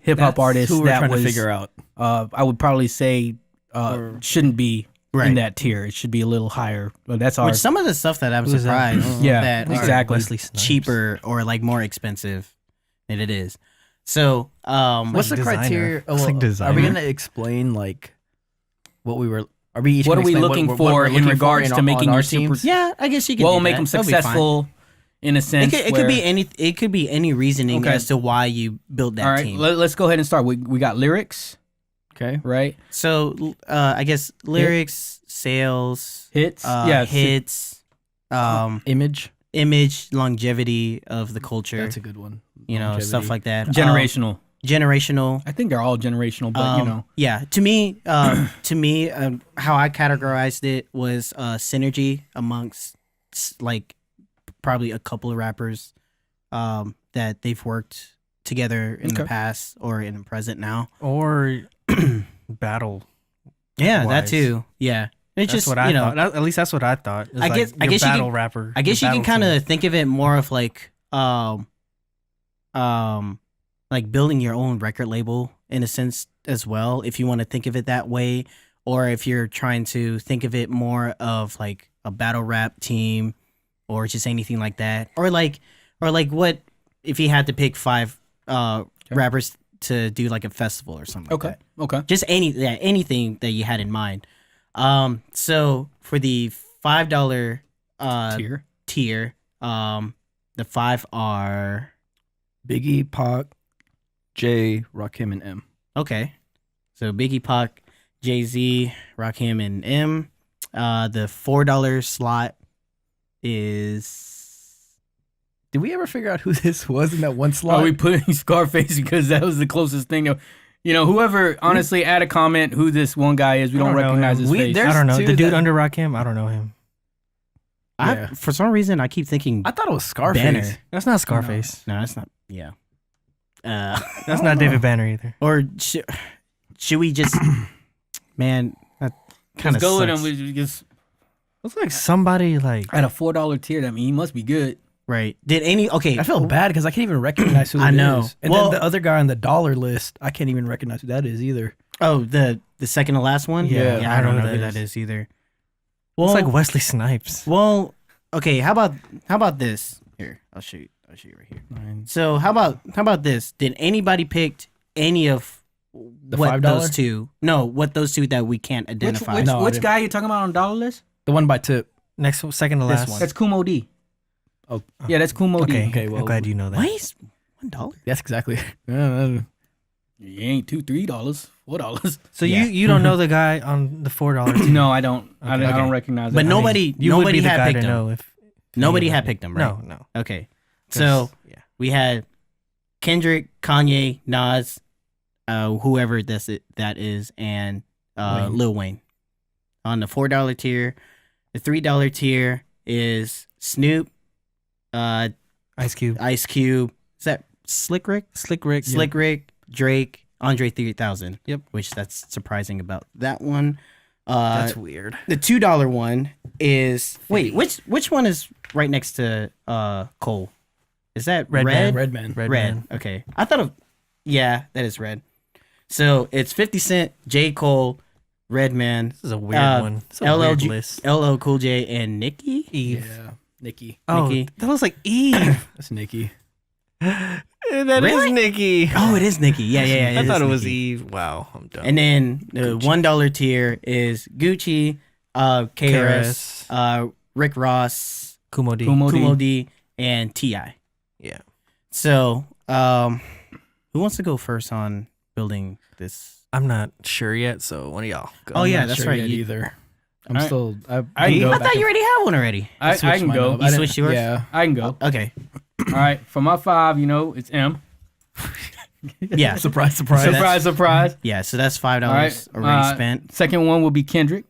hip hop That's artists who we're that trying was to figure out. I would probably say shouldn't be in Right. that tier. It should be a little higher. But that's our Which some of the stuff that I'm Who is that? surprised Yeah, that are exactly. Wesley Snipes. cheaper or like more expensive than it is. So What's the designer. criteria? It's like Are we designer. going to explain like what we were? Are we each what gonna are we explain looking what for we're in looking for regards to on making our your super? teams? yeah, I guess you could. What do will make that. them That'll be fine. successful? In a sense, It could be any. It could be any reasoning Okay. as to why you built that All right, team. let's go ahead and start. We got lyrics, Okay. right? So I guess lyrics, sales, Hits, hits, Image. image, longevity of the culture. That's a good one. You know, stuff Longevity. like that. generational. Generational. I think they're all generational, but you know, Yeah. To me, how I categorized it was synergy amongst like probably a couple of rappers that they've worked together in the Okay. past or in the present now. Or battle. Yeah, that Wise. too. Yeah. It's That's just what I you know. thought. At least that's what I thought. It's I like guess- I your guess you battle can- rapper. I guess you your can battle kind of team. think of it more of like building your own record label in a sense as well, if you want to think of it that way, or if you're trying to think of it more of like a battle rap team, or just anything like that, or like what if you had to pick 5 rappers to do like a festival or something. Like that. okay. Just anything that you had in mind. So for the $5 tier, the 5 are Biggie, Pac, Jay, Rakim, and M. okay. So Biggie, Pac, Jay-Z, Rakim, and M. The $4 slot is Did we ever figure out who this was in that one slot? Are we putting Scarface because that was the closest thing? You know, whoever honestly add a comment who this one guy is. We I don't don't know recognize him. his face. There's I don't know. two The dude that- under Rakim, I don't know him. Yeah. for some reason I keep thinking I thought it was Scarface. Banner. That's not Scarface. No, that's not. Yeah. That's not David Banner either. Or should we just? Man, that kind of Let's go with sucks. him. We just Looks like somebody like at a $4 tier. I mean, he must be good. Right? Did any? Okay. I feel bad because I can't even recognize who it is. I know. And Well- then the other guy on the dollar list, I can't even recognize who that is either. Oh, the second to last one. Yeah, I don't know who that is either. looks Well, like Wesley Snipes. well, okay. How about this? Here, I'll show you right here. So how about this? Did anybody pick any of The what $5? those two? No, what those two that we can't identify. No, I Which didn't. guy you talking about on dollar list? The one by Tip. Second to This last. one. That's Kumo D. Oh, Yeah, that's Kumo D. Okay, Okay, well, I'm glad you know that. Why is $1? that's exactly. You ain't $2, $3, $4. So Yeah. you don't know the guy on the $4 team? No, I don't. I Okay. don't recognize. But that. nobody, You would nobody be the had guy picked to him. know if Nobody anybody- had picked him, right? No. Okay. 'Cause- So yeah. we had Kendrick, Kanye, Nas, whoever that is, and Wayne. Lil Wayne. On the $4 tier, the $3 tier is Snoop, Ice Cube, Ice Cube. Is that Slick Rick? Slick Rick, Slick Rick, Drake, Andre 3000. Yep. Which that's surprising about that one. That's weird. The $2 one is which one is right next to Cole? Is that Red red? Man. Redman. Red. Okay. I thought of. Yeah, that is red. So it's 50 Cent, J. Cole, Redman, This is a weird one. It's a weird list. LL Cool J, and Nicki. Eve. Yeah. Nikki. Oh, Nicki. that looks like Eve. That's Nikki. That is Really? Nicki. Oh, it is Nicki. Yeah. I thought it is was Nicki. Eve. Wow, I'm done. And then the $1 tier is Gucci, KRS, Rick Ross, Kumo D. Kumo D, and T.I. Yeah. So, who wants to go first on building this? I'm not sure yet, so one of y'all go. Oh, yeah, Not that's sure right. yet You- either. I'm Alright. still. I can I go. I thought you already had one already. I switched can mine go. up. You I didn't- switched yours? Yeah. I can go. Okay. All right. For my 5, it's M. Yeah. Surprise, surprise. Surprise, surprise. Yeah, so that's $5 All right. already spent. Second one will be Kendrick.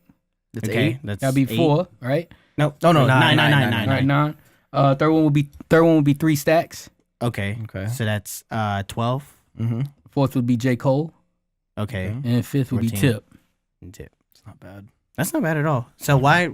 That's Okay, 8. that's That'll be 8. 4, right? No, no, Nine, 9. All right, 9. Third one will be 3 Stacks. Okay. Okay. So that's 12. Mm-hmm. Fourth would be J. Cole. Okay. Okay. And fifth would be 14. Tip. Tip. It's not bad. That's not bad at all. So why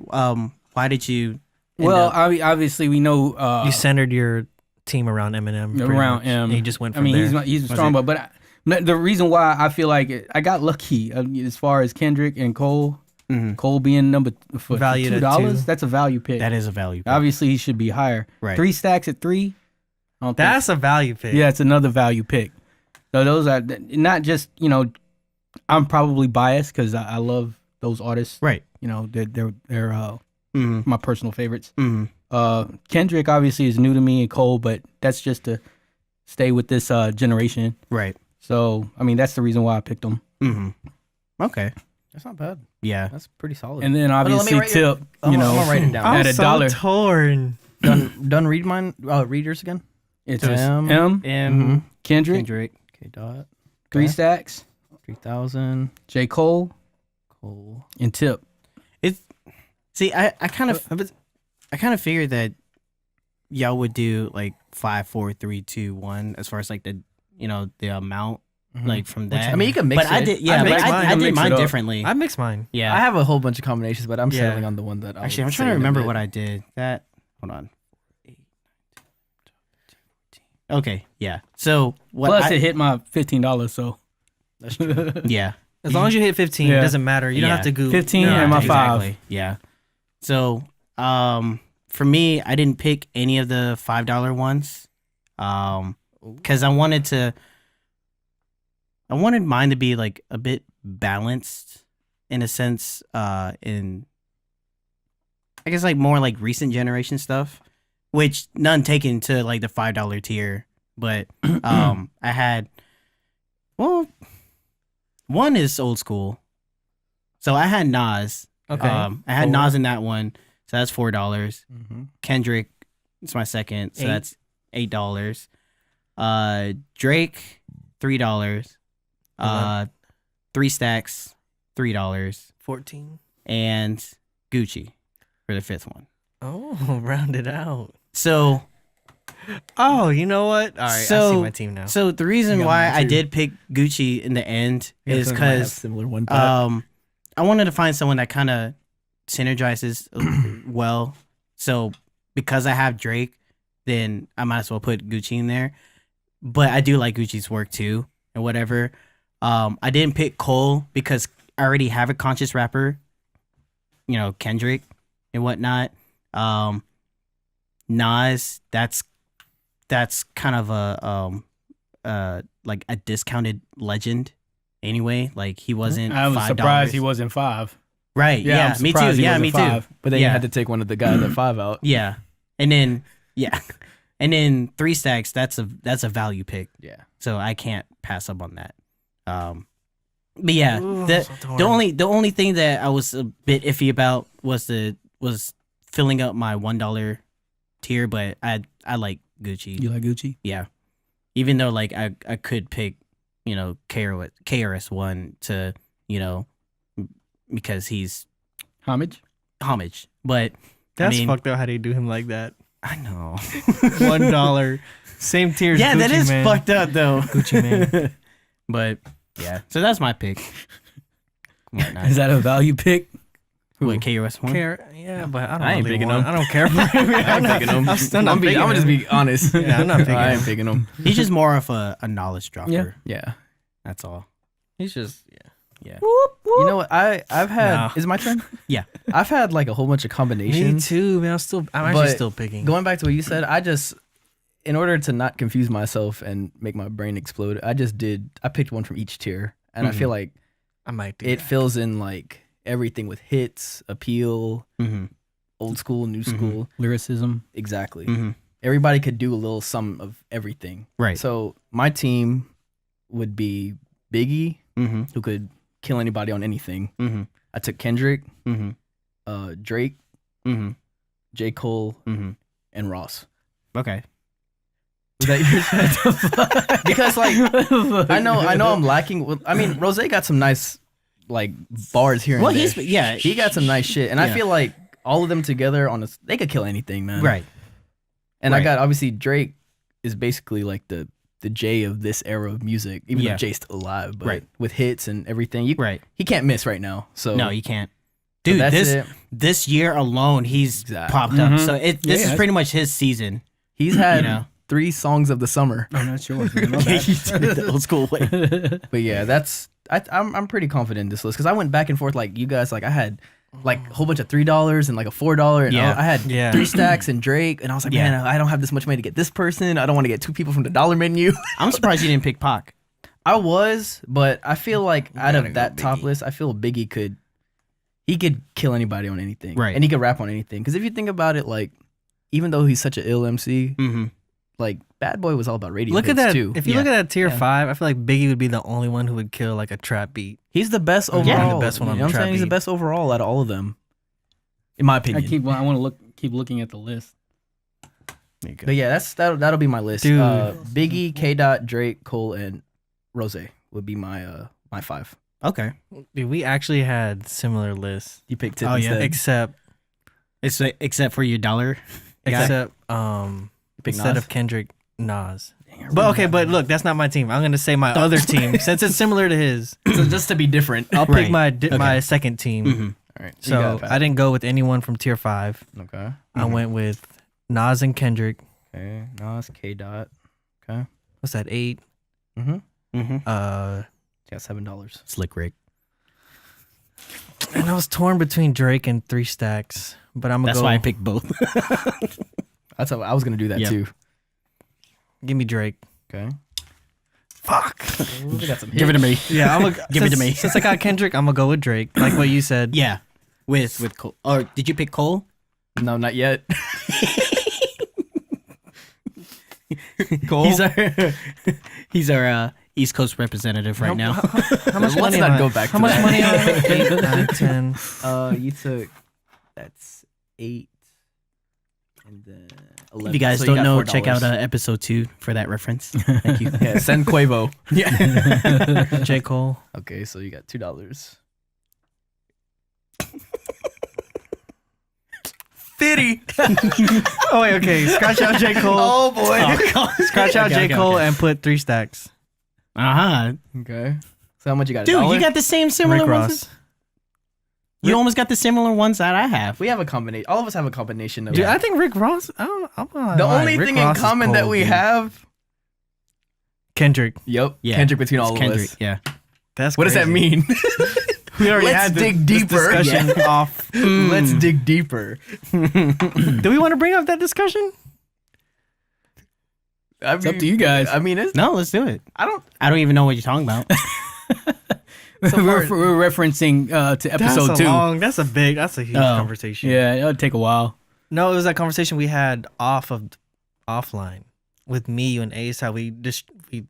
did you end Well, up- obviously we know You centered your team around Eminem. pretty around much, M. and he just went I from mean, there. he's a strong, but the reason why I feel like I got lucky as far as Kendrick and Cole. Mhm. Cole being number for Valued at $2, 2. that's a value pick. that is a value pick. Obviously, he should be higher. Right. 3 Stacks at 3. I don't think That's a value pick. yeah, it's another value pick. So those are not just I'm probably biased because I love those artists. Right. They're Mhm. my personal favorites. Mhm. Kendrick obviously is new to me and Cole, but that's just to stay with this generation. Right. So I mean that's the reason why I picked them. Mhm. Okay. That's not bad. Yeah. That's pretty solid. And then let me obviously write Tip, I'm gonna write it down. I'm at so $1. torn. done read mine. Read yours again. It's M. M, And Kendrick, Kendrick. Okay. Dot. 3 Okay. Stacks, 3,000. J. Cole, Cool. and Tip. See, I kind of figured that y'all would do like 5, 4, 3, 2, 1 as far as like the the amount like from that. I mean, you can mix but it. I did, yeah, I but mixed mine. I did Mix it mine up. differently. I mixed mine. Yeah. I have a whole bunch of combinations, but I'm Yeah. settling on the one that Actually, I'm trying to remember what I did. That hold on. Okay, yeah. So what? Plus it hit my $15, so That's true. Yeah, As long as you hit 15, Yeah. it doesn't matter. You don't Yeah. have to go 15 you don't and have my to- 5. exactly. Yeah. So, for me, I didn't pick any of the $5 ones, because I wanted mine to be like a bit balanced in a sense, in I guess like more like recent generation stuff, which none taken to like the $5 tier, but I had one is old school, so I had Nas. Okay. I had Four. Nas in that one, so that's $4. Mm-hmm. Kendrick, it's my second, so 8. that's $8. Drake, $3. 3 Stacks, $3, 14. and Gucci for the 5th one. Oh, round it out. So, Oh, you know what? All right, I So- see my team now. so the reason You got why mine I too. did pick Gucci in the end is Might have because similar one. I wanted to find someone that kind of synergizes well. So because I have Drake, then I might as well put Gucci in there. But I do like Gucci's work too and whatever. I didn't pick Cole because I already have a conscious rapper, Kendrick and whatnot. Nas, that's kind of a like a discounted legend anyway. Like he wasn't I was $5. surprised he wasn't 5. Right. Yeah. I'm Me too. surprised he Yeah. wasn't Me too. 5. but then you yeah. had to take one of the guys at 5 out. Yeah. And then and then 3 Stacks. That's a value pick. Yeah. So I can't pass up on that. But yeah, Ooh, the so torn. the only thing that I was a bit iffy about was filling up my $1 tier, but I like Gucci. You like Gucci? Yeah. Even though like I could pick, KRS One to, because he's Homage? homage. But That's I mean, fucked up how they do him like that. I know. $1. Same tier as Yeah, Gucci that is man. fucked up though. Gucci man. But yeah. So that's my pick. Whatnot. Is that a value pick? What, KRS-One? Yeah, but I don't I ain't really picking want. him. I don't care for him. I'm picking him. I'm still not picking I'm gonna just him. be honest. Yeah, I'm not picking I ain't him. picking him. He's just more of a knowledge dropper. Yeah. Yeah. That's all. He's just Yeah. You know what? I've had. No. Is it my turn? Yeah. I've had like a whole bunch of me combinations. too, man. I'm actually But still picking. Going back to what you said, in order to not confuse myself and make my brain explode, I picked one from each tier, and I feel like I might do it that. fills in like everything with hits, appeal, Mm-hmm. old school, new school. Lyricism. Exactly. Mm-hmm. Everybody could do a little sum of everything. Right. So my team would be Biggie, Mm-hmm. who could kill anybody on anything. Mm-hmm. I took Kendrick, Mm-hmm. Drake, Mm-hmm. J. Cole, Mm-hmm. and Ross. Okay. Was that yours? Because like I know I'm lacking. I mean, Rose got some nice like bars here. Well, and there. he he got some nice shit, and I Yeah. feel like all of them together they could kill anything, man. right. And I Right. got obviously Drake is basically like the Jay of this era of music, even Yeah. though Jay's still alive, but Right. with hits and everything, Right. he can't miss right now. So No, you can't. so Dude, that's this it. this year alone, he's Exactly. popped up. Mhm. So this is Yeah. pretty much his season. He's had You know. 3 songs of the summer. Oh, not yours. I know He that. did it the old school way. But yeah, I'm pretty confident in this list because I went back and forth like you guys. Like I had like a whole bunch of $3 and like a $4, and Yeah. I had Yeah. 3 stacks and Drake, and I was like, Yeah. man, I don't have this much money to get this person. I don't want to get 2 people from the dollar menu. I'm surprised you didn't pick Pac. I was, but I feel like out gotta of go that top Biggie. list, I feel Biggie could kill anybody on anything, Right. And he could rap on anything. Because if you think about it, like even though he's such an ill MC, Mm-hmm. like Bad Boy was all about radio. Look at hits that. too. If you Yeah. look at that tier Yeah. 5, I feel like Biggie would be the only one who would kill like a trap beat. He's the best Yeah. overall. The best one on you know the what I'm trap saying? He's the beat. best overall out of all of them, in my opinion. I want to keep looking at the list. But yeah, that'll be my list. Dude. Biggie, K. Dot, Drake, Cole, and Rose would be my 5. Okay. Dude, we actually had similar lists, You picked it Oh, yeah. instead. except for your dollar. guy. except You picked instead Nas? of Kendrick, Nas. But okay, but look, that's not my team. I'm gonna say my other team since it's similar to his. So just to be different. I'll Right. pick my Okay. my second team. Mm-hmm. All right. So I didn't go with anyone from tier 5. Okay. I went with Nas and Kendrick. Okay. Nas, K. Dot. What's that? 8. Mm-hmm. Mm-hmm. Got $7. Slick Rick. And I was torn between Drake and 3 Stacks, but I'm gonna That's go. why I picked both. That's how I was gonna do that Yeah. too. Give me Drake. Okay. Fuck. We got some Give it to me. Yeah, I'm gonna Give it to me. Since I got Kendrick, I'm gonna go with Drake. Like what you said. Yeah. With Cole. Or did you pick Cole? No, not yet. Cole. He's our East Coast representative right now. How much Let's money? not am I- go back How to much that. money? Am I? 8, 9, 10. You took that's 8, and then 11. If you guys So don't got know, $4. check out episode 2 for that reference. Thank you. Yeah, send Quavo. Yeah. J Cole. Okay, so you got $2. 50. Oh wait, okay. Scratch out J Cole. Oh boy. Scratch out J Cole and put 3 Stacks. Uh-huh. Okay. So how much you got? Dude, $1? you got the same similar Rick ones. Ross. You almost got the similar ones that I have. We have a combination. All of us have a combination of. Dude, I think Rick Ross. I'm the only thing in common that we have. Kendrick. Yep. Yeah. Kendrick between all Kendrick, of us. yeah. That's What does that crazy. mean? We already Let's had dig this deeper. discussion off. Let's dig deeper. Do we want to bring up that discussion? It's up to you guys. I mean, it's, No, let's do it. I don't. I don't even know what you're talking about. So we're far- referencing to episode 2. That's a huge Oh. conversation. Yeah, it'll take a while. No, it was that conversation we had offline with me, you, and Ace. How we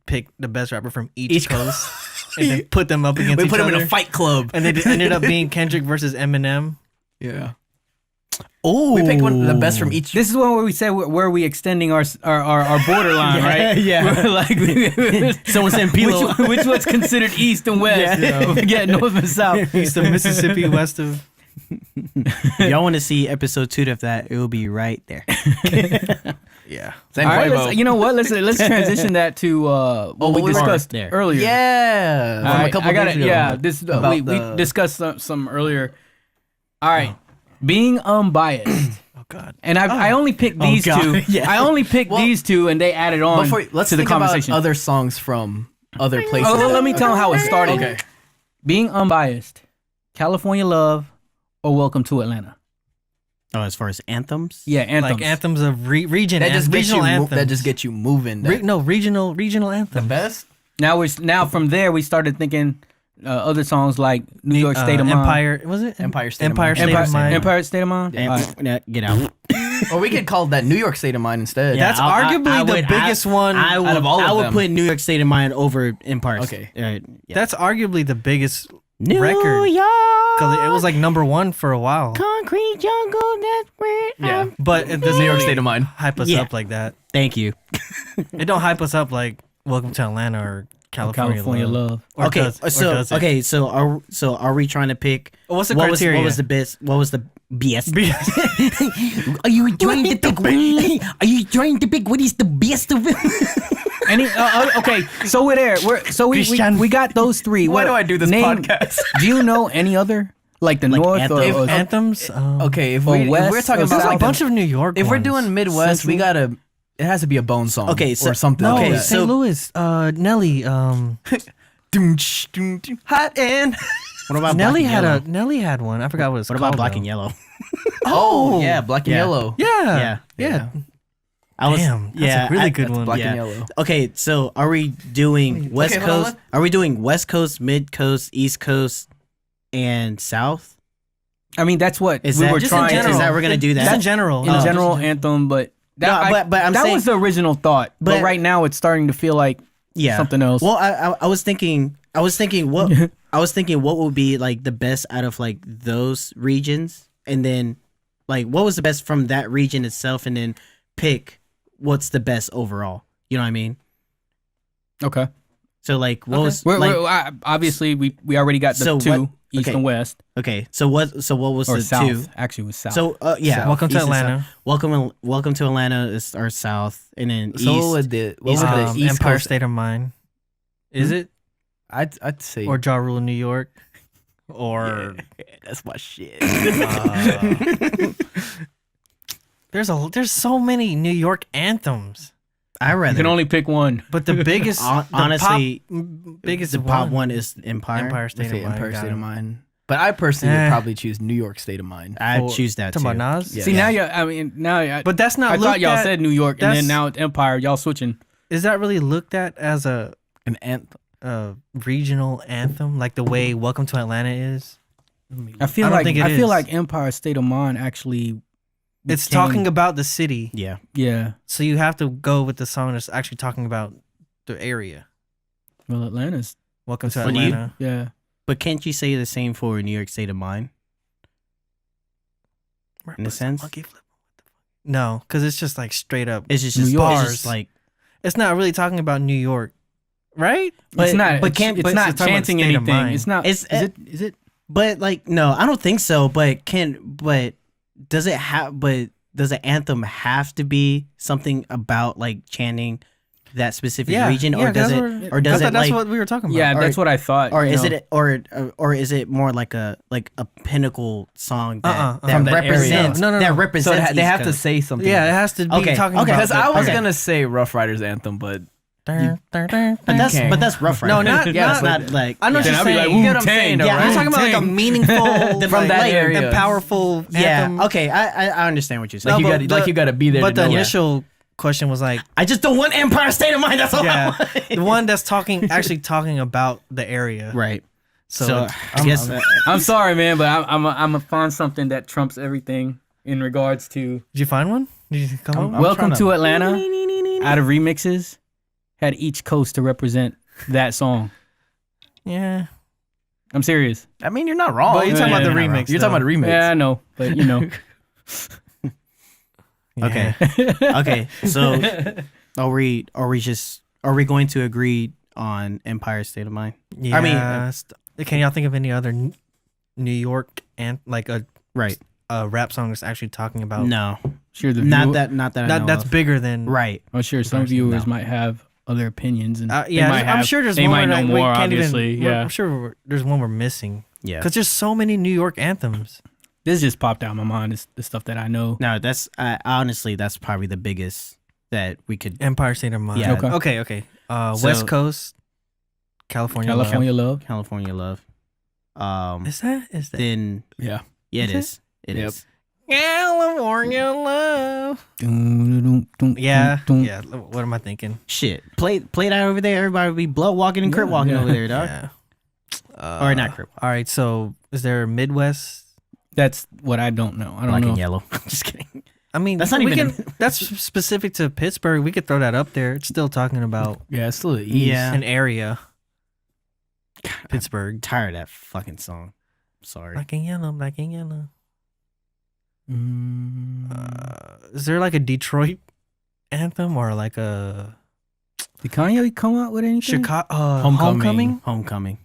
picked the best rapper from each coast and then put them up against We each put him other. in a fight club. And it ended up being Kendrick versus Eminem. Yeah. Oh, We picked the best from each. This is one where we said where are we extending our borderline, right? Yeah. We're like Someone said Pilo. which one's considered east and west? Yeah, north and south. East of Mississippi, west of. If y'all want to see episode 2 of that, it will be right there. Yeah. Same All right, Quavo. you know what? Let's transition that to what we we discussed there. earlier. Yeah. All From right, a couple I got days it. ago. Yeah, this About we the- discussed some earlier. All right. Being unbiased. Oh God. And I only picked these God. two. Yeah. I only picked these two, and they added on Let's to the think about conversation. other songs from other places. Oh, well, let me tell them how it started. Okay. Being unbiased, California Love, or Welcome to Atlanta. Oh, as far as anthems? Yeah, anthems. Like anthems of region. That just gets regional you. anthems. That just gets you moving. regional anthems. the best. Now from there we started thinking other songs like New York State of Mind. Empire. Was it Empire State of Empire Mind. State of Mind? Empire State of Mind. Yeah, All right. get out. Or we could call that New York State of Mind instead. That's arguably the biggest one I would, out of all of I would them. put New York State of Mind over Empire. Okay. Yeah. That's arguably the biggest New record. York. Because it was like #1 for a while. Concrete jungle, that's where Yeah. But it doesn't New York really State of Mind. hype us Yeah. up like that. Thank you. It don't hype us up like Welcome to Atlanta or California Love. Or Okay, does- or does it? so are we trying to pick What's the what criteria? what was the best? What was the BS? Are you trying to pick? Are you trying to pick what is the best of it? Okay, so we're there. We got those three. Why do I do this name- podcast? Do you know any other like the Like North Anthems? or Anthems? Okay, if Or we're West talking or about South? a like bunch of New York if we're ones. doing Midwest, we gotta. It has to be a Bone song. Okay, so- or something. No, like Okay, that. St. so- Louis, Nelly, Hot and. What about Nelly Black and Yellow? Nelly had one. I forgot what it's What called. about Black though. and Yellow? Oh yeah, Black and Yeah. Yellow. Yeah. Yeah. Damn, that's a really good one. Black Yeah. and Yellow. Okay, so are we doing West Okay, hold Coast? on. Are we doing West Coast, Mid Coast, East Coast, and South? I mean, that's what Is we that were Just in trying general. Is that we're gonna do Just that? in general. in general anthem, but that, No, but I'm that saying- was the original thought. But but- right now, it's starting to feel like Yeah, something else. Well, I was thinking what I was thinking what would be like the best out of like those regions, and then like what was the best from that region itself, and then pick what's the best overall. You know what I mean? Okay. So like what Okay. was like Obviously, we already got the So two, what- East okay. and West, okay? So what was or the South. two? Actually, it was South. So yeah, Welcome to East and South. Atlanta. Welcome to Atlanta is our South, and then So what East. would the East East Empire Coast? State of Mind. Is it? I'd say Or Ja Rule, New York? Or that's my shit. there's so many New York anthems. I you rather can only pick one. But the biggest, honestly, biggest the pop one is Empire. Empire I'd State say of Mind. Empire got State it. of Mind. But I personally would Eh. probably choose New York State of Mind. I For- choose that too. Talking about Nas? Yeah. See, now you But that's not I looked thought y'all at, said New York, and then that's- now it's Empire. Y'all switching. Is that really looked at as a An anthem. regional anthem, like the way Welcome to Atlanta is? I feel I don't like think it I feel is. like Empire State of Mind actually. It's became- talking about the city, Yeah. Yeah. so you have to go with the song that's actually talking about the area. Well, Atlanta's. Welcome to For you? Atlanta. Yeah. But can't you say the same for New York State of Mind? In a sense? Monkey flip. What the fuck? No, because it's just like straight up. It's just New York. It's Bars. just like It's not really talking about New York, right? It's not. but It's, can't- it's but not it's talking about chanting state of anything. mind. It's not. It's- Is it? Is it? but like no, I don't think so. But does it have? But does an anthem have to be something about like chanting that specific region, or does it? Or does it that's like? what we were talking about. Yeah, Or- that's what I thought. Or you is know. it? Or is it more like a pinnacle song that, From that area. represents? No. That So represents. they have East to Coast. say something. Yeah, it has to be Okay, talking okay. about. Because I was Okay. gonna say Rough Riders anthem, but But Okay. that's rough, right? No, not- yeah, it's not- not like. I know what Then you're I'll be saying. like, You get what I'm Wu-Tang. saying, though, Yeah, right? You're talking about like a Wu-Tang. meaningful, From that like, area. and powerful Yeah. anthem. Okay, I understand what you're saying. like No, you but got the- you got to be there. But to the know that. initial question was like, I just don't want Empire State of Mind. That's all. I yeah, want. the one that's actually talking about the area. Right. So, So I guess I'm sorry, man, but I'm gonna find something that trumps everything in regards to did you find one? Did you come up? I'm Welcome trying to to- Atlanta. Out of remixes, had each coast to represent that song. Yeah. I'm serious. I mean, you're not wrong. But you're talking about the Yeah, remix. You're talking about the remix. Yeah, I know, but you know. Okay. Okay. So are we going to agree on Empire State of Mind? Yeah. I mean, can y'all think of any other New York and like a Right. rap song that's actually talking about? No. Sure, the Not view- that I know that's of. bigger than Right. I'm sure some Personally, viewers no. might have other opinions, and they Yeah, might I'm have- sure there's they one might know we more. can't Obviously, even, yeah. I'm sure there's one we're missing Yeah. because there's so many New York anthems. This just popped out of my mind. It's the stuff that I know. No, that's honestly that's probably the biggest that we could. Empire State of Mind. Yeah. Okay. So- West Coast, California. California Love. California Love. Is that? Then Yeah. it Is is. It Yep. is. California love. Yeah. Yeah. What am I thinking? Shit. Play that over there. Everybody would be blood walking and crip walking over there, dog. Yeah. Or not crip. All right. So is there Midwest? That's what I don't know. I don't Black know. and yellow. Just kidding. I mean, That's not we even- that's specific to Pittsburgh. We could throw that up there. It's still talking about Yeah, it's still the East. Yeah. an area. I'm Pittsburgh. tired of that fucking song. Sorry. Black and yellow. Black and yellow. Mm, Is there like a Detroit anthem or like a Did Kanye come out with anything? Chicago Homecoming. homecoming? Homecoming.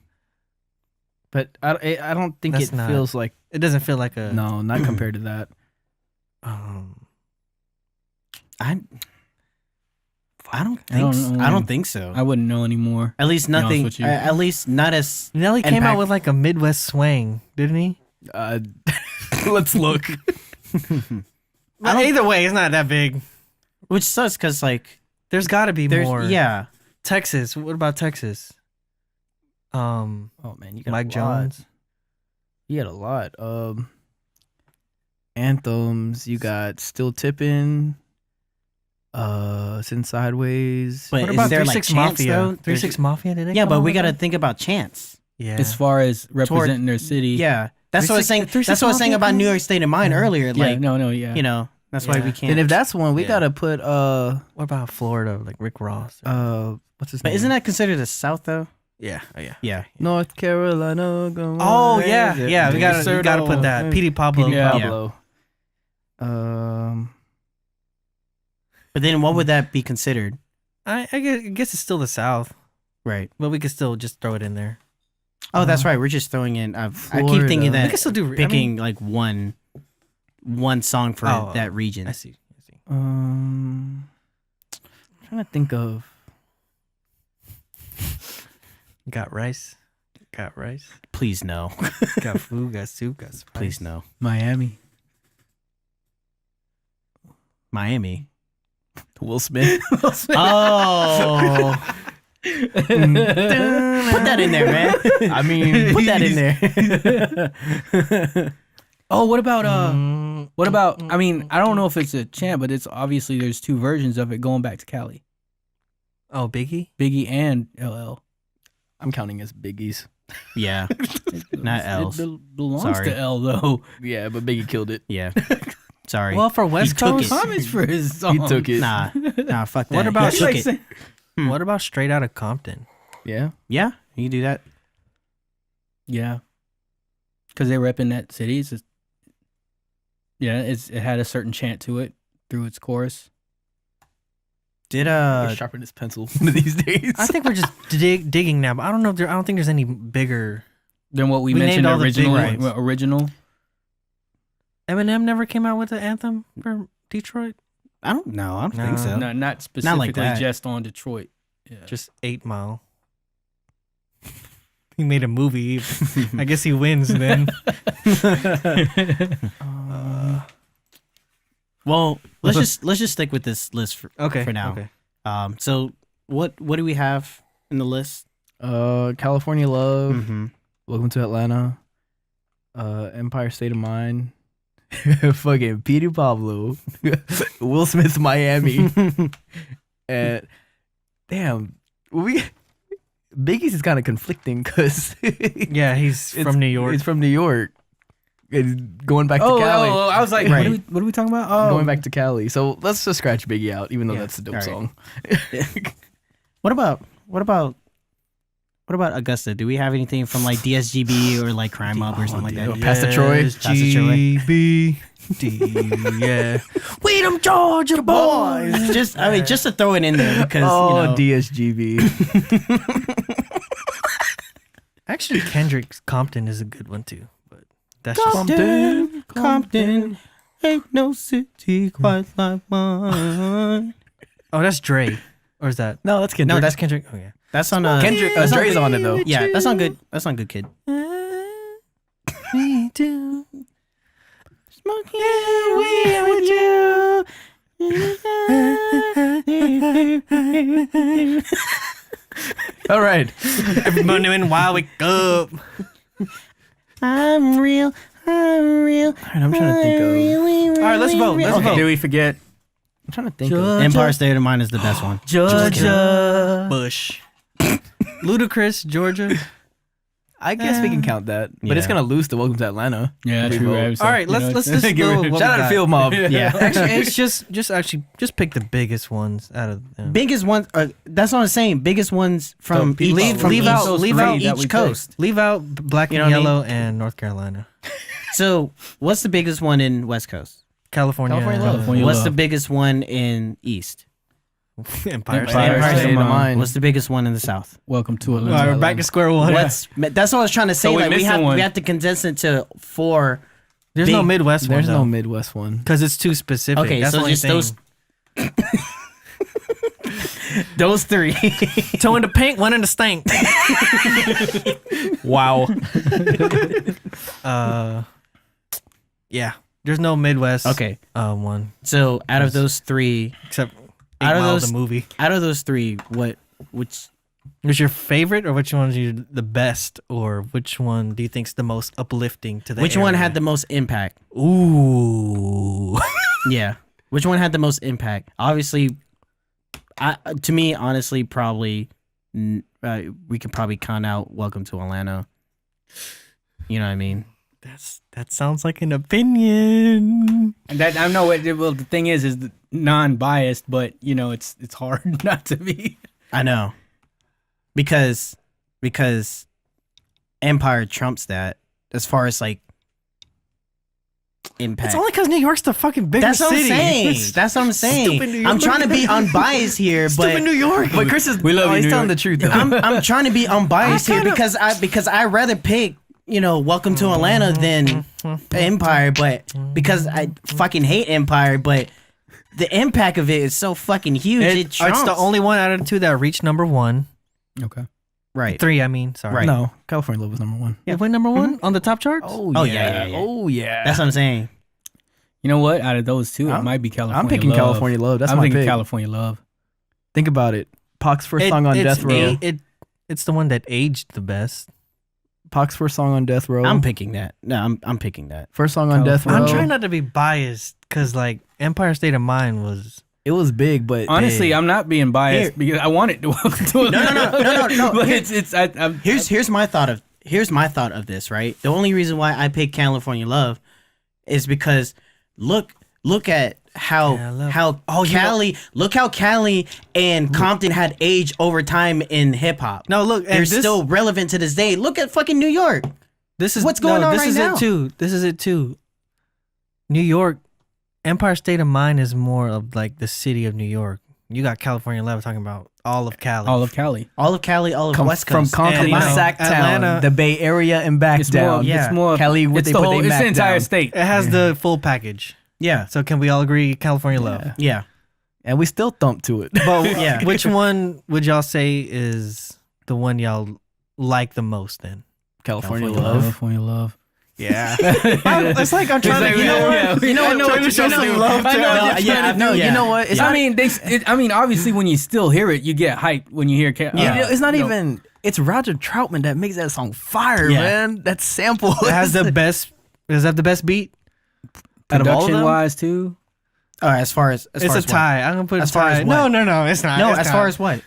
but I don't think That's it not- feels like It doesn't feel like a no, not compared to that. I don't I don't think. know. I don't think so. I wouldn't know anymore. At least be honest nothing. with you. At least not as. Nelly came out Impact- with like a Midwest swang, didn't he? Let's look. But either way, it's not that big. Which sucks because like There's got to be there's more. yeah. Texas. What about Texas? Oh man, you got Mike a lot. Jones. You got a lot. Anthems. You got Still Tippin'. Sin Sideways. But What is about there 3 like 6 chance Mafia? though? 3 6 Mafia? Did they? Yeah, come but out we with got to that? think about chance. Yeah. As far as representing their city. Yeah, that's what I was 3 6 saying. 3 6 That's what I was saying Mafia about come New out? York State of Mind earlier. Yeah, Like yeah. you know, that's why Yeah. we can't. Then if that's one, we Yeah. gotta put What about Florida? Like Rick Ross? what's his but name? isn't that considered the South though? Yeah. Oh, yeah. Yeah. North Carolina? Go Oh on, yeah, raise it. yeah. We gotta put that. Petey Pablo. Petey Yeah. Pablo. But then what would that be considered? I guess it's still the South, Right. but we could still just throw it in there. Oh, that's right. We're just throwing in. I keep Florida. thinking We that can still do. picking like one song for Oh, that region. I see. I'm trying to think of. Got rice. Got rice. Please no. Got food. Got soup. Got spice. Please no. Miami. Miami. Will Smith. Oh. Put that in there, man. I mean, Put that in there. Oh, what about What about? I mean, I don't know if it's a chant, but it's obviously there's two versions of it going back to Cali. Oh, Biggie. Biggie and LL. I'm counting as Biggie's. Yeah. Not L's. It belongs Sorry. to L though. Yeah, but Biggie killed it. Yeah. Sorry. Well, for West took Coast, it. Homage for his song. He took it. Nah, fuck that. What about He took Like it? saying- what about Straight Outta Compton? Yeah. Yeah, you can do that. Yeah, because they rep in that city. It's just, yeah, it had a certain chant to it through its chorus. Did Sharpen his pencil one of these days. I think we're just digging now, but I don't know. I don't think there's any bigger. Then what we We mentioned, named all the original, big ones. original. Eminem never came out with an anthem for Detroit. I don't know. I don't think so. No, not specifically that. just on Detroit. Yeah. Just 8 Mile. He made a movie. I guess he wins then. Well, let's just stick with this list for Okay. now. Okay. So what do we have in the list? California Love. Mm-hmm. Welcome to Atlanta. Empire State of Mind. Fucking Petey Pablo. Will Smith's Miami. And damn, Biggie's is kind of conflicting because Yeah, he's from New York. He's from New York. And going back to Oh, Cali. I was like, Right. what are we talking about? Oh, Going back to Cali. So let's just scratch Biggie out, even though Yeah. that's a dope All right. song. What about Augusta? Do we have anything from like DSGB or like Crime Up or something like that? Pastor Troy. Pastor Troy. Yeah. We them Georgia boys. Just to throw it in there because Oh, DSGB. Actually, Kendrick's Compton is a good one too. But that's Compton, ain't no city quite like mine. Oh, that's Dre. Or is that? No, that's Kendrick. No, that's Kendrick. Oh yeah. That's on Kendrick. that's Dre's on it though. Yeah, that's not good. That's not good, kid. Me too. Smoking weed with you. All right. Every morning while I wake up. I'm real. I'm real. All right, I'm trying to think of. All right, let's vote. Let's Okay, vote. did we forget? I'm trying to think of. Empire State of Mind is the best one. Georgia. Bush. Ludacris, Georgia. I guess we can count that, but it's Yeah. gonna lose to Welcome to Atlanta. Yeah, We true. vote. Right? So, All right, you know, let's just get go rid with of- what Shout out we to got. Field Mob. Yeah. Actually, it's just pick the biggest ones out of them. Biggest ones. That's what I'm saying. Biggest ones from So each, leave- from leave each, out- leave from out that each we coast. Leave out Black You know and what I mean? Yellow and North Carolina. So, what's the biggest one in West Coast? California. California What's Love. the biggest one in East? Empire Empire State. State. State of Mind. What's the biggest one in the South? Welcome to All Atlanta. right, we're back to square one. That's what I was trying to say. So we like we missing have one. we have to condense it to 4. There's big- no Midwest one. There's no Midwest one. because it's too specific. Okay, That's so the only just thing. those 3. Toe in the paint, one in the stank. Wow. Yeah. There's no Midwest. Okay. One So out of those 3, except Out of Mile, those- the movie. which Which your favorite, or which one's you the best, or which one do you think's the most uplifting to the? which one area? had the most impact? Ooh. Yeah. Which one had the most impact? Obviously, to me, honestly, probably we could probably count out Welcome to Atlanta. You know what I mean? That sounds like an opinion. And that I know. Well, the thing is non-biased, but you know, it's hard not to be. I know. Because Empire trumps that as far as like impact. It's only because New York's the fucking bigger That's what city. I'm saying. That's what I'm saying. Stupid New I'm York. trying to be unbiased here, Stupid but New York. But Chris is. We love you, he's New telling York. the truth though. I'm trying to be unbiased I here kinda- because I rather pick, Welcome to Atlanta than Empire, but because I fucking hate Empire, but the impact of it is so fucking huge. It It's trumps. the only one out of the 2 that reached number 1. Okay. right. 3, I mean. Sorry. Right. No, California Love was number 1. It went number 1 on the top charts? Oh, yeah. Oh yeah. That's what I'm saying. You know what? Out of those 2, it I'm- might be California. I'm picking Love. California Love. That's I'm my thinking pick. California Love. Think about it. Pac's first song on Death Row. It's the one that aged the best. Pac's first song on Death Row. I'm picking that. No, I'm picking that. First song on Death Row. I'm trying not to be biased because, like, Empire State of Mind was. It was big, but Honestly, I'm not being biased because I want it to welcome to Atlanta. No. But I'm Here's my thought of this, right? The only reason why I picked California Love is because look at how Cali look how Cali and Compton had aged over time in hip hop. No, look, They're and this, still relevant to this day. Look at fucking New York. This is what's going on this right is now. It too. This is it too. New York, Empire State of Mind is more of like the city of New York. You got California Love talking about all of Cali. all of Cali. All of Cali, all of West from Coast. Compton And, to you know, Sacktown, Atlanta- the Bay Area, and back It's down. more. Yeah. It's more. Cali, what it's they the put whole. they It's Mac the entire down. state. It has the full package. Yeah. So can we all agree California Love? Yeah. And we still thump to it. But Yeah. which one would y'all say is the one y'all like the most then? California California Love. California Love. Yeah. It's like I'm trying to, you know what? You know I know what you're trying to do. I know what you're Yeah, trying to no, do. yeah. You know what? It's I not, mean, I mean, obviously, when you still hear it, you get hyped when you hear. it's not even. It's Roger Troutman that makes that song fire, Yeah. man. That sample. It has the best. Does it have the best beat? out of all of production them? wise too. As far as It's far a as what? tie. I'm gonna put As a far as tie. what? No, it's not. No, It's as not. far as what?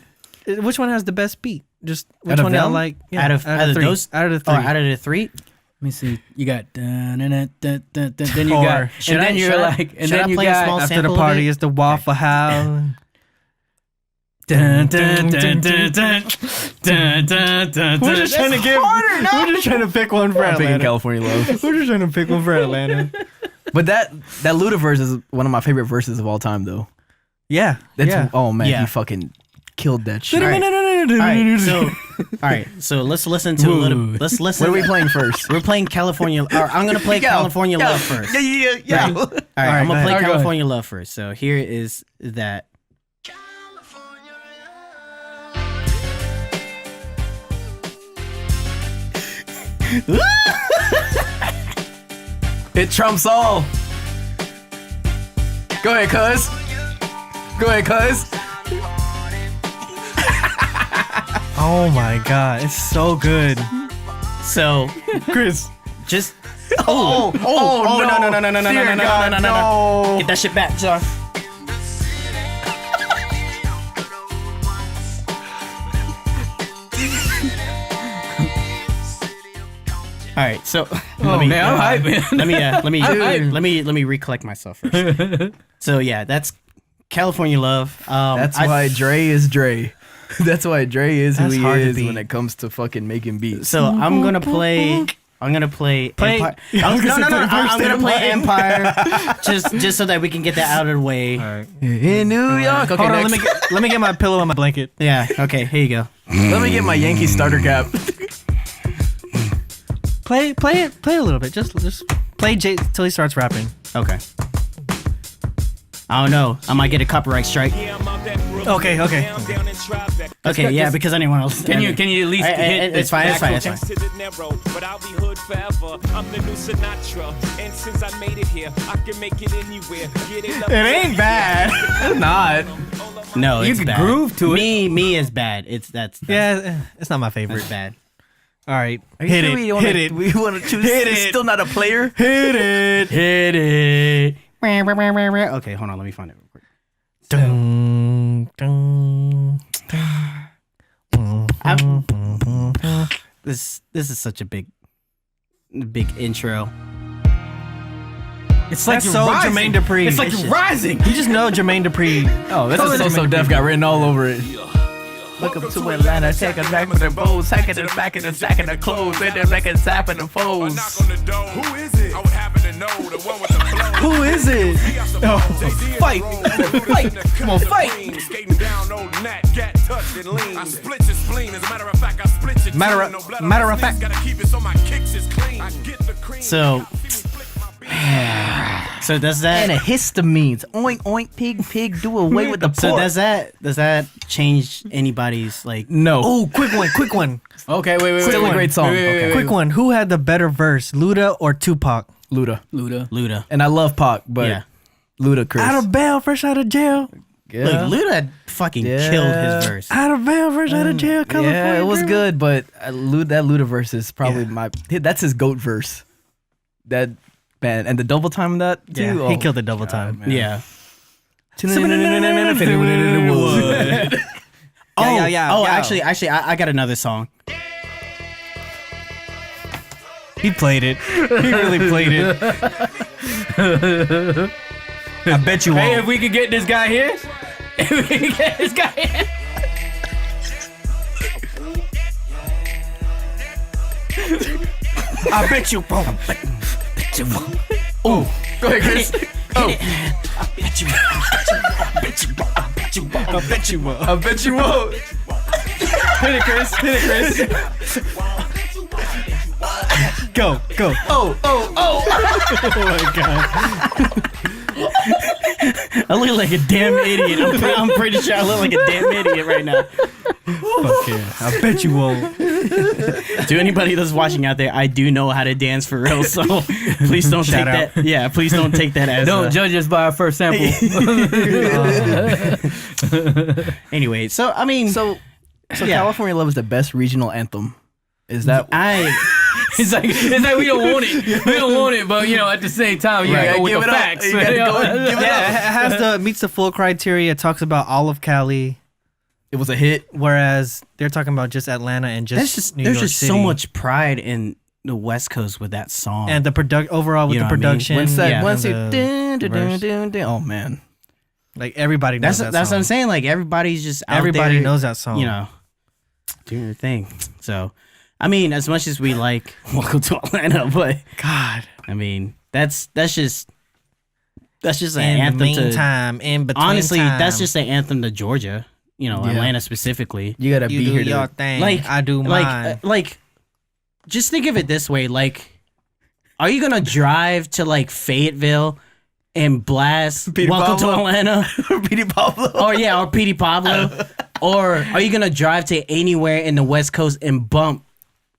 Which one has the best beat? Just which Out of one y'all them? like? Out of three. those? Out of the Oh, three. out of the 3? Let me see. You got then you Or got should and I- then you're should I- like and should I then you play a got small After sample the of party it? is the Waffle House. dun, dun, dun, dun, dun, dun, dun, dun, We're just trying to get. We're just trying to pick one for I'm picking Atlanta. California Love. We're just trying to pick one for Atlanta. But that Luda verse is one of my favorite verses of all time, though. Yeah. That's yeah. oh man, Yeah. he fucking killed that shit. All right, so let's listen to a little. Let's listen. What are we playing first? We're playing California. Or I'm gonna play California Love first. Yeah. All right, I'm gonna go play ahead. California Love first. So here is that. It trumps all. Go ahead, cuz. Go ahead, cuz. Oh my god, it's so good. So, Chris. just Oh, no. Get that shit back, John. All right, so I'm hype, man. let me recollect myself first. So yeah, that's California Love. That's why Dre is Dre. That's why Dre is who That's he hard to is beat. when it comes to fucking making beats. So I'm gonna play Empire. I'm gonna play Empire just so that we can get that out of the way. All right. In New York. Okay, Hold on, next. let me get my pillow and my blanket. Yeah. Okay. Here you go. Let me get my Yankee starter cap. Play it a little bit. Just play Jay till he starts rapping. Okay. I don't know. I might get a copyright strike. Okay. Okay. Yeah, because anyone else. Can you at least hit It's fine. back It's fine. But I'll be hood forever. I'm the new Sinatra, and since I made it here, I can make it anywhere. Get it up. It ain't bad. It's not. No, You it's can bad. groove to it. Me is bad. That's Yeah, it's not my favorite. It's bad. All right, Are you hit sure it. we wanna- Hit it. We want to choose. Hit It's it. still not a player. Hit it. Hit it. Okay, hold on. Let me find it real quick. Dun, dun, This is such a big intro. It's like That's you're so rising. Jermaine Dupri. It's like you're rising. You just know Jermaine Dupri. Oh, this is So Def got written all over it. Welcome to Atlanta, take us back with the bows, hacking us back in the sack of the clothes, and they're back and zapping the foes. Who is it? I would happen to know the one with the flow. Who is it? Fight, fight, come on, fight. Skating down old Nat, gat touched and lean. I split your spleen. As a matter of fact, I split your Matter team. of- No blood on matter my of fact. sleeves. Gotta keep it so my kicks is clean. I get the cream. So, so does that? Antihistamines, oink oink, pig, do away with the pork. So does that change anybody's like? No. Oh, quick one. Okay, wait. Still a great song. Wait. Quick one. Who had the better verse, Luda or Tupac? Luda. Luda. And I love Pac, but Yeah. Luda, Chris. Out of bail, fresh out of jail. Yeah. Look, Luda fucking Yeah. killed his verse. Out of bail, fresh out of jail. California Yeah, it was girl. good, but that Luda verse is probably that's his GOAT verse. That man, and the double time of that too. Yeah, he oh, killed the double time. man. Yeah. Yeah. Actually, I got another song. He played it. He really played it. I bet you won't. Hey, if we could get this guy here. If we could get this guy here. I bet you won't. Oh, go ahead, Chris. Oh, I bet you won't. I bet you won't. Hit it, Chris. Go. Oh. Oh my god. I look like a damn idiot. I'm pretty sure I look like a damn idiot right now. Fuck yeah. I bet you won't. To anybody that's watching out there, I do know how to dance for real, so please don't Shout take that. Yeah, please don't take that as. Don't judge us by our first sample. Anyway, so I mean, So Yeah. California Love is the best regional anthem. Is that It's like we don't want it. We don't want it, but at the same time, you Right. gotta go with Give the it up. facts. You gotta go and give it Yeah, up. it has meets the full criteria. It talks about all of Cali, It was a hit. whereas they're talking about just Atlanta and just New there's York just City. so much pride in the West Coast with that song. And the overall with You the know what I mean? production. Once that, Yeah. once you, and dun, the dun, dun, verse. dun, dun, oh man. Like everybody knows that's that what song. I'm saying. Like everybody's just out Everybody there, knows that song. You know, doing their thing. So, I mean, as much as we like Welcome to Atlanta, but God. I mean, that's just an In the anthem to. meantime, in between Honestly, time, that's just an anthem to Georgia. You know, Yeah. Atlanta specifically. You gotta you be do here your to thing. Like I do mine. like, just think of it this way. Like, are you gonna drive to like Fayetteville and blast Petey Welcome to Pablo? Atlanta? Petey Pablo. Or Petey Pablo? Or are you gonna drive to anywhere in the West Coast and bump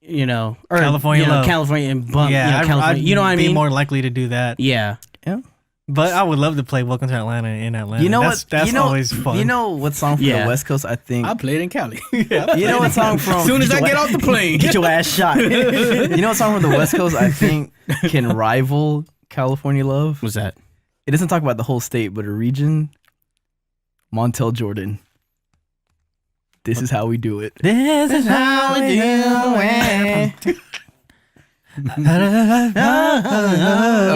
or California Love. California and bump, Yeah, California. You know what I mean? Be more likely to do that. Yeah. But I would love to play Welcome to Atlanta in Atlanta. You know that's, what? That's you know, always fun. You know what song from Yeah. the West Coast? I think. I played in Cali. You know what song from? As soon as I get off the plane. Get your ass shot. You know what song from the West Coast? I think can rival California Love. What's that? It doesn't talk about the whole state, but a region. Montel Jordan. This is how we do it. This is how we do it.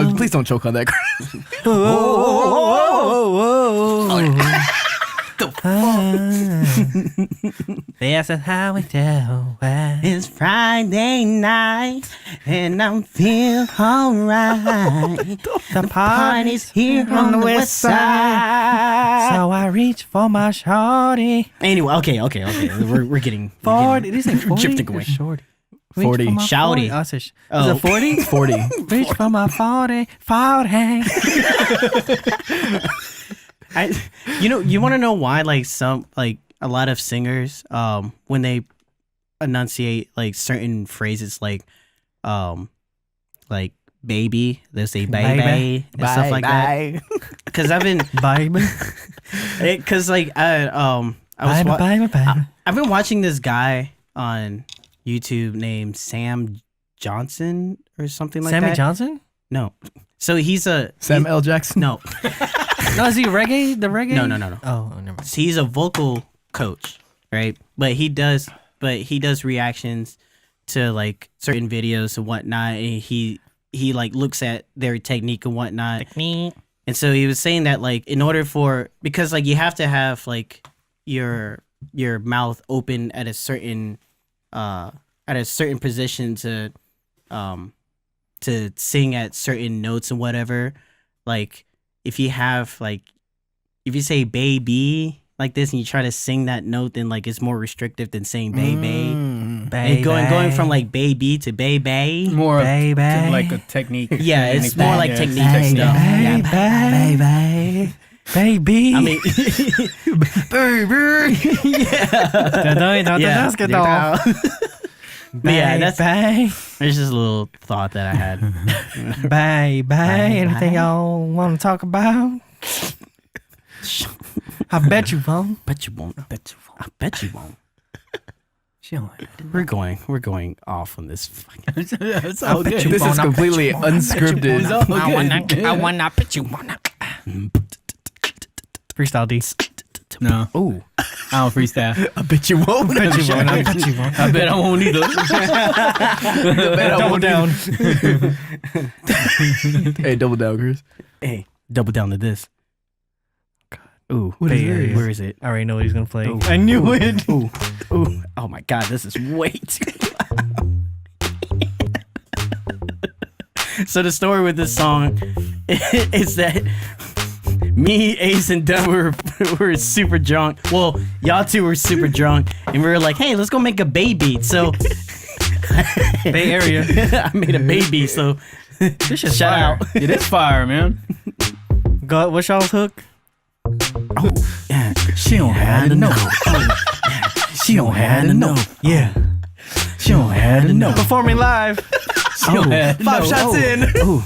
Oh, please don't choke on that. This is how we do it. It's Friday night and I'm feel alright. The party's here on the west side. So I reach for my shorty. Anyway, okay. We're getting 40. Did you say 40? drifting away. Shorty. 40. Reach for my Shouty. 40. Oh, is it Oh. 40? 40. Reach for my 40. 40. You want to know why a lot of singers when they enunciate like certain phrases like baby, they'll say baby and stuff like that. Because I've been Baby. because I've been watching this guy on YouTube named Sam Johnson or something like Sammy that. Johnson? No, so he's a Sam L. Jackson. no No, is he reggae? The reggae? no. Oh, never mind. He's a vocal coach, right? But he does reactions to like certain videos and whatnot, and he like looks at their technique and whatnot. And so he was saying that like in order because like you have to have like your mouth open at a certain position to sing at certain notes and whatever. Like if you say baby like this and you try to sing that note, then like it's more restrictive than saying baby. And going from like baby to baby. More of Baby. like a technique. Yeah, it's more like technique technique. stuff. Yeah. Baby. Baby. I mean, baby. Yeah. Yeah, that's there's just a little thought that I had. Baby. Anything y'all want to talk about? I bet you won't. Bet you won't. I bet you won't. She don't- We're going off on this. It's all good. This is completely unscripted. It's all good. I wanna bet you wanna. Freestyle D. No, Ooh, I don't freestyle. I bet you won't. Bet you won't. I bet you won't. I bet I won't either. Double down. Hey, double down, Chris. hey, double down to this. Ooh, What is this? where is it? I already know what he's gonna play. Ooh. I knew it. Ooh, oh my God, this is way too loud. So the story with this song is that me, Ace, and Dub were super drunk. Well, y'all two were super drunk, and we were like, "Hey, let's go make a baby." So Bay Area. I made a baby. So This shit's shout fire. out. It is fire, man. Go. What's y'all's hook? Yeah. She don't have to know. She don't have to know. Yeah. She don't have to know. Performing live. She don't have to know. 5 shots in. Ooh,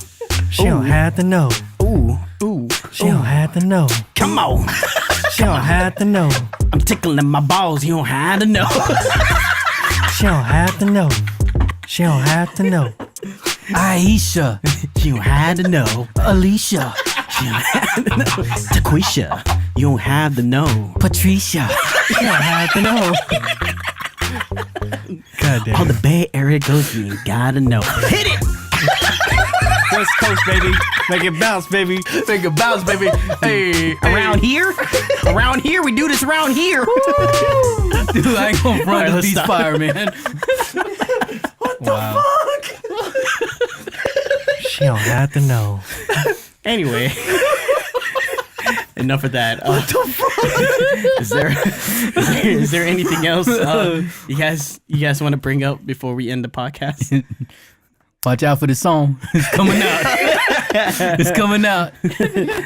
She don't have to know. ooh. She don't have to know. Come on. She don't have to know. I'm tickling my balls. You don't have to know. She don't have to know. She don't have to know. Aisha, You don't have to know. Alicia, Taquisha, you don't have to know. Patricia. She don't have to know. God damn. All the Bay Area goes, you ain't gotta know. Hit it! West Coast, baby. Make it bounce, baby. Make a bounce, baby. Hey, Around here? Around here? We do this around here. Dude, I ain't gonna run let's this beast stop. fire, man. Wow. She don't have to know. Anyway. Enough of that. What the fuck? Is there anything else you guys want to bring up before we end the podcast? Watch out for the song. It's coming out. It's coming out.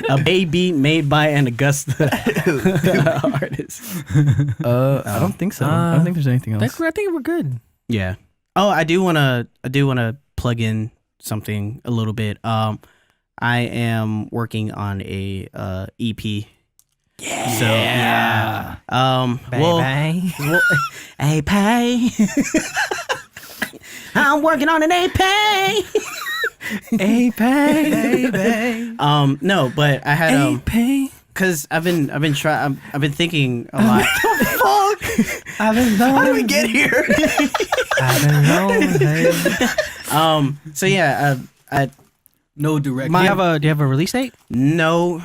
A baby made by an Augusta artist. I don't think so. I don't think there's anything else. I think we're good. Yeah. Oh, I do wanna plug in something a little bit. I am working on a EP. Yeah. So yeah. Bang. Hey, pay. I'm working on an AP. No, but I had because I've been thinking a lot. I've been lonely. How did we get here? I've been lonely. So yeah, I No direct. Do you have a release date? no,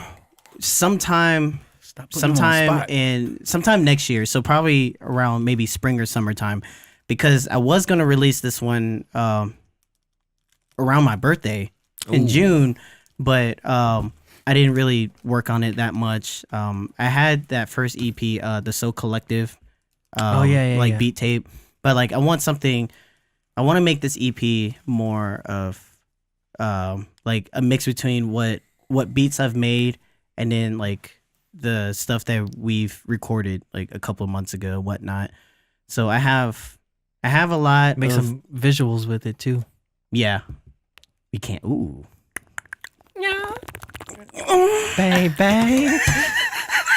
sometime spot. sometime next year. So probably around maybe spring or summertime, because I was gonna release this one around my birthday in June, but I didn't really work on it that much. I had that first EP, the So Collective, yeah. beat tape, but like I want to make this EP more of like a mix between what beats I've made and then like the stuff that we've recorded like a couple of months ago, whatnot. So I have a lot. Make of, some visuals with it too. Yeah, we can't. Ooh. Bang bang.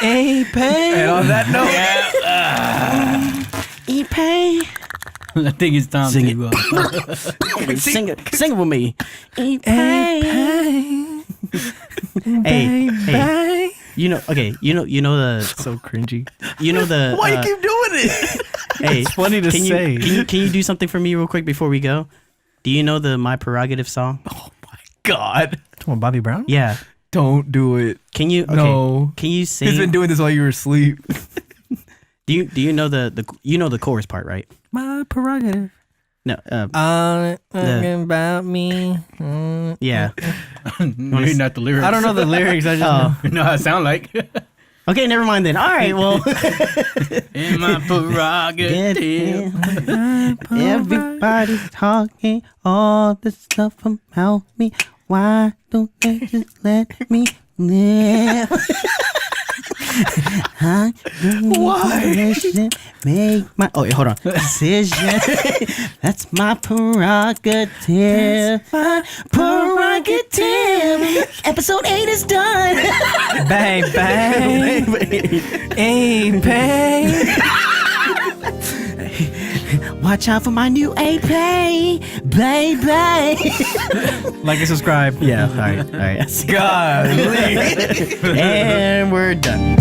Hey bang. And on that note, EP. I think it's time Sing to Sing it with me. EP. Hey, you know the So cringy. why you keep doing it? Hey, It's funny to can say. you do something for me real quick before we go? Do you know the My Prerogative song? God, Come on, Bobby Brown. Yeah. don't do it. Can you? Okay, No. Can you sing? He's been doing this while you were asleep. do you know the chorus part, right? My prerogative. No. Talking about me. Yeah. Maybe not the lyrics. I don't know the lyrics. I just Oh. You know how it sound like. Okay, never mind then. All right. Well. In my prerogative. Everybody's talking all this stuff about me. Why don't they just let me live? Why? Make my hold on. Decision. That's my prerogative. My prerogative. Episode 8 is done. bang bang. Hey bang. Watch out for my new AP, baby. Like and subscribe. Yeah. All right. God. And we're done.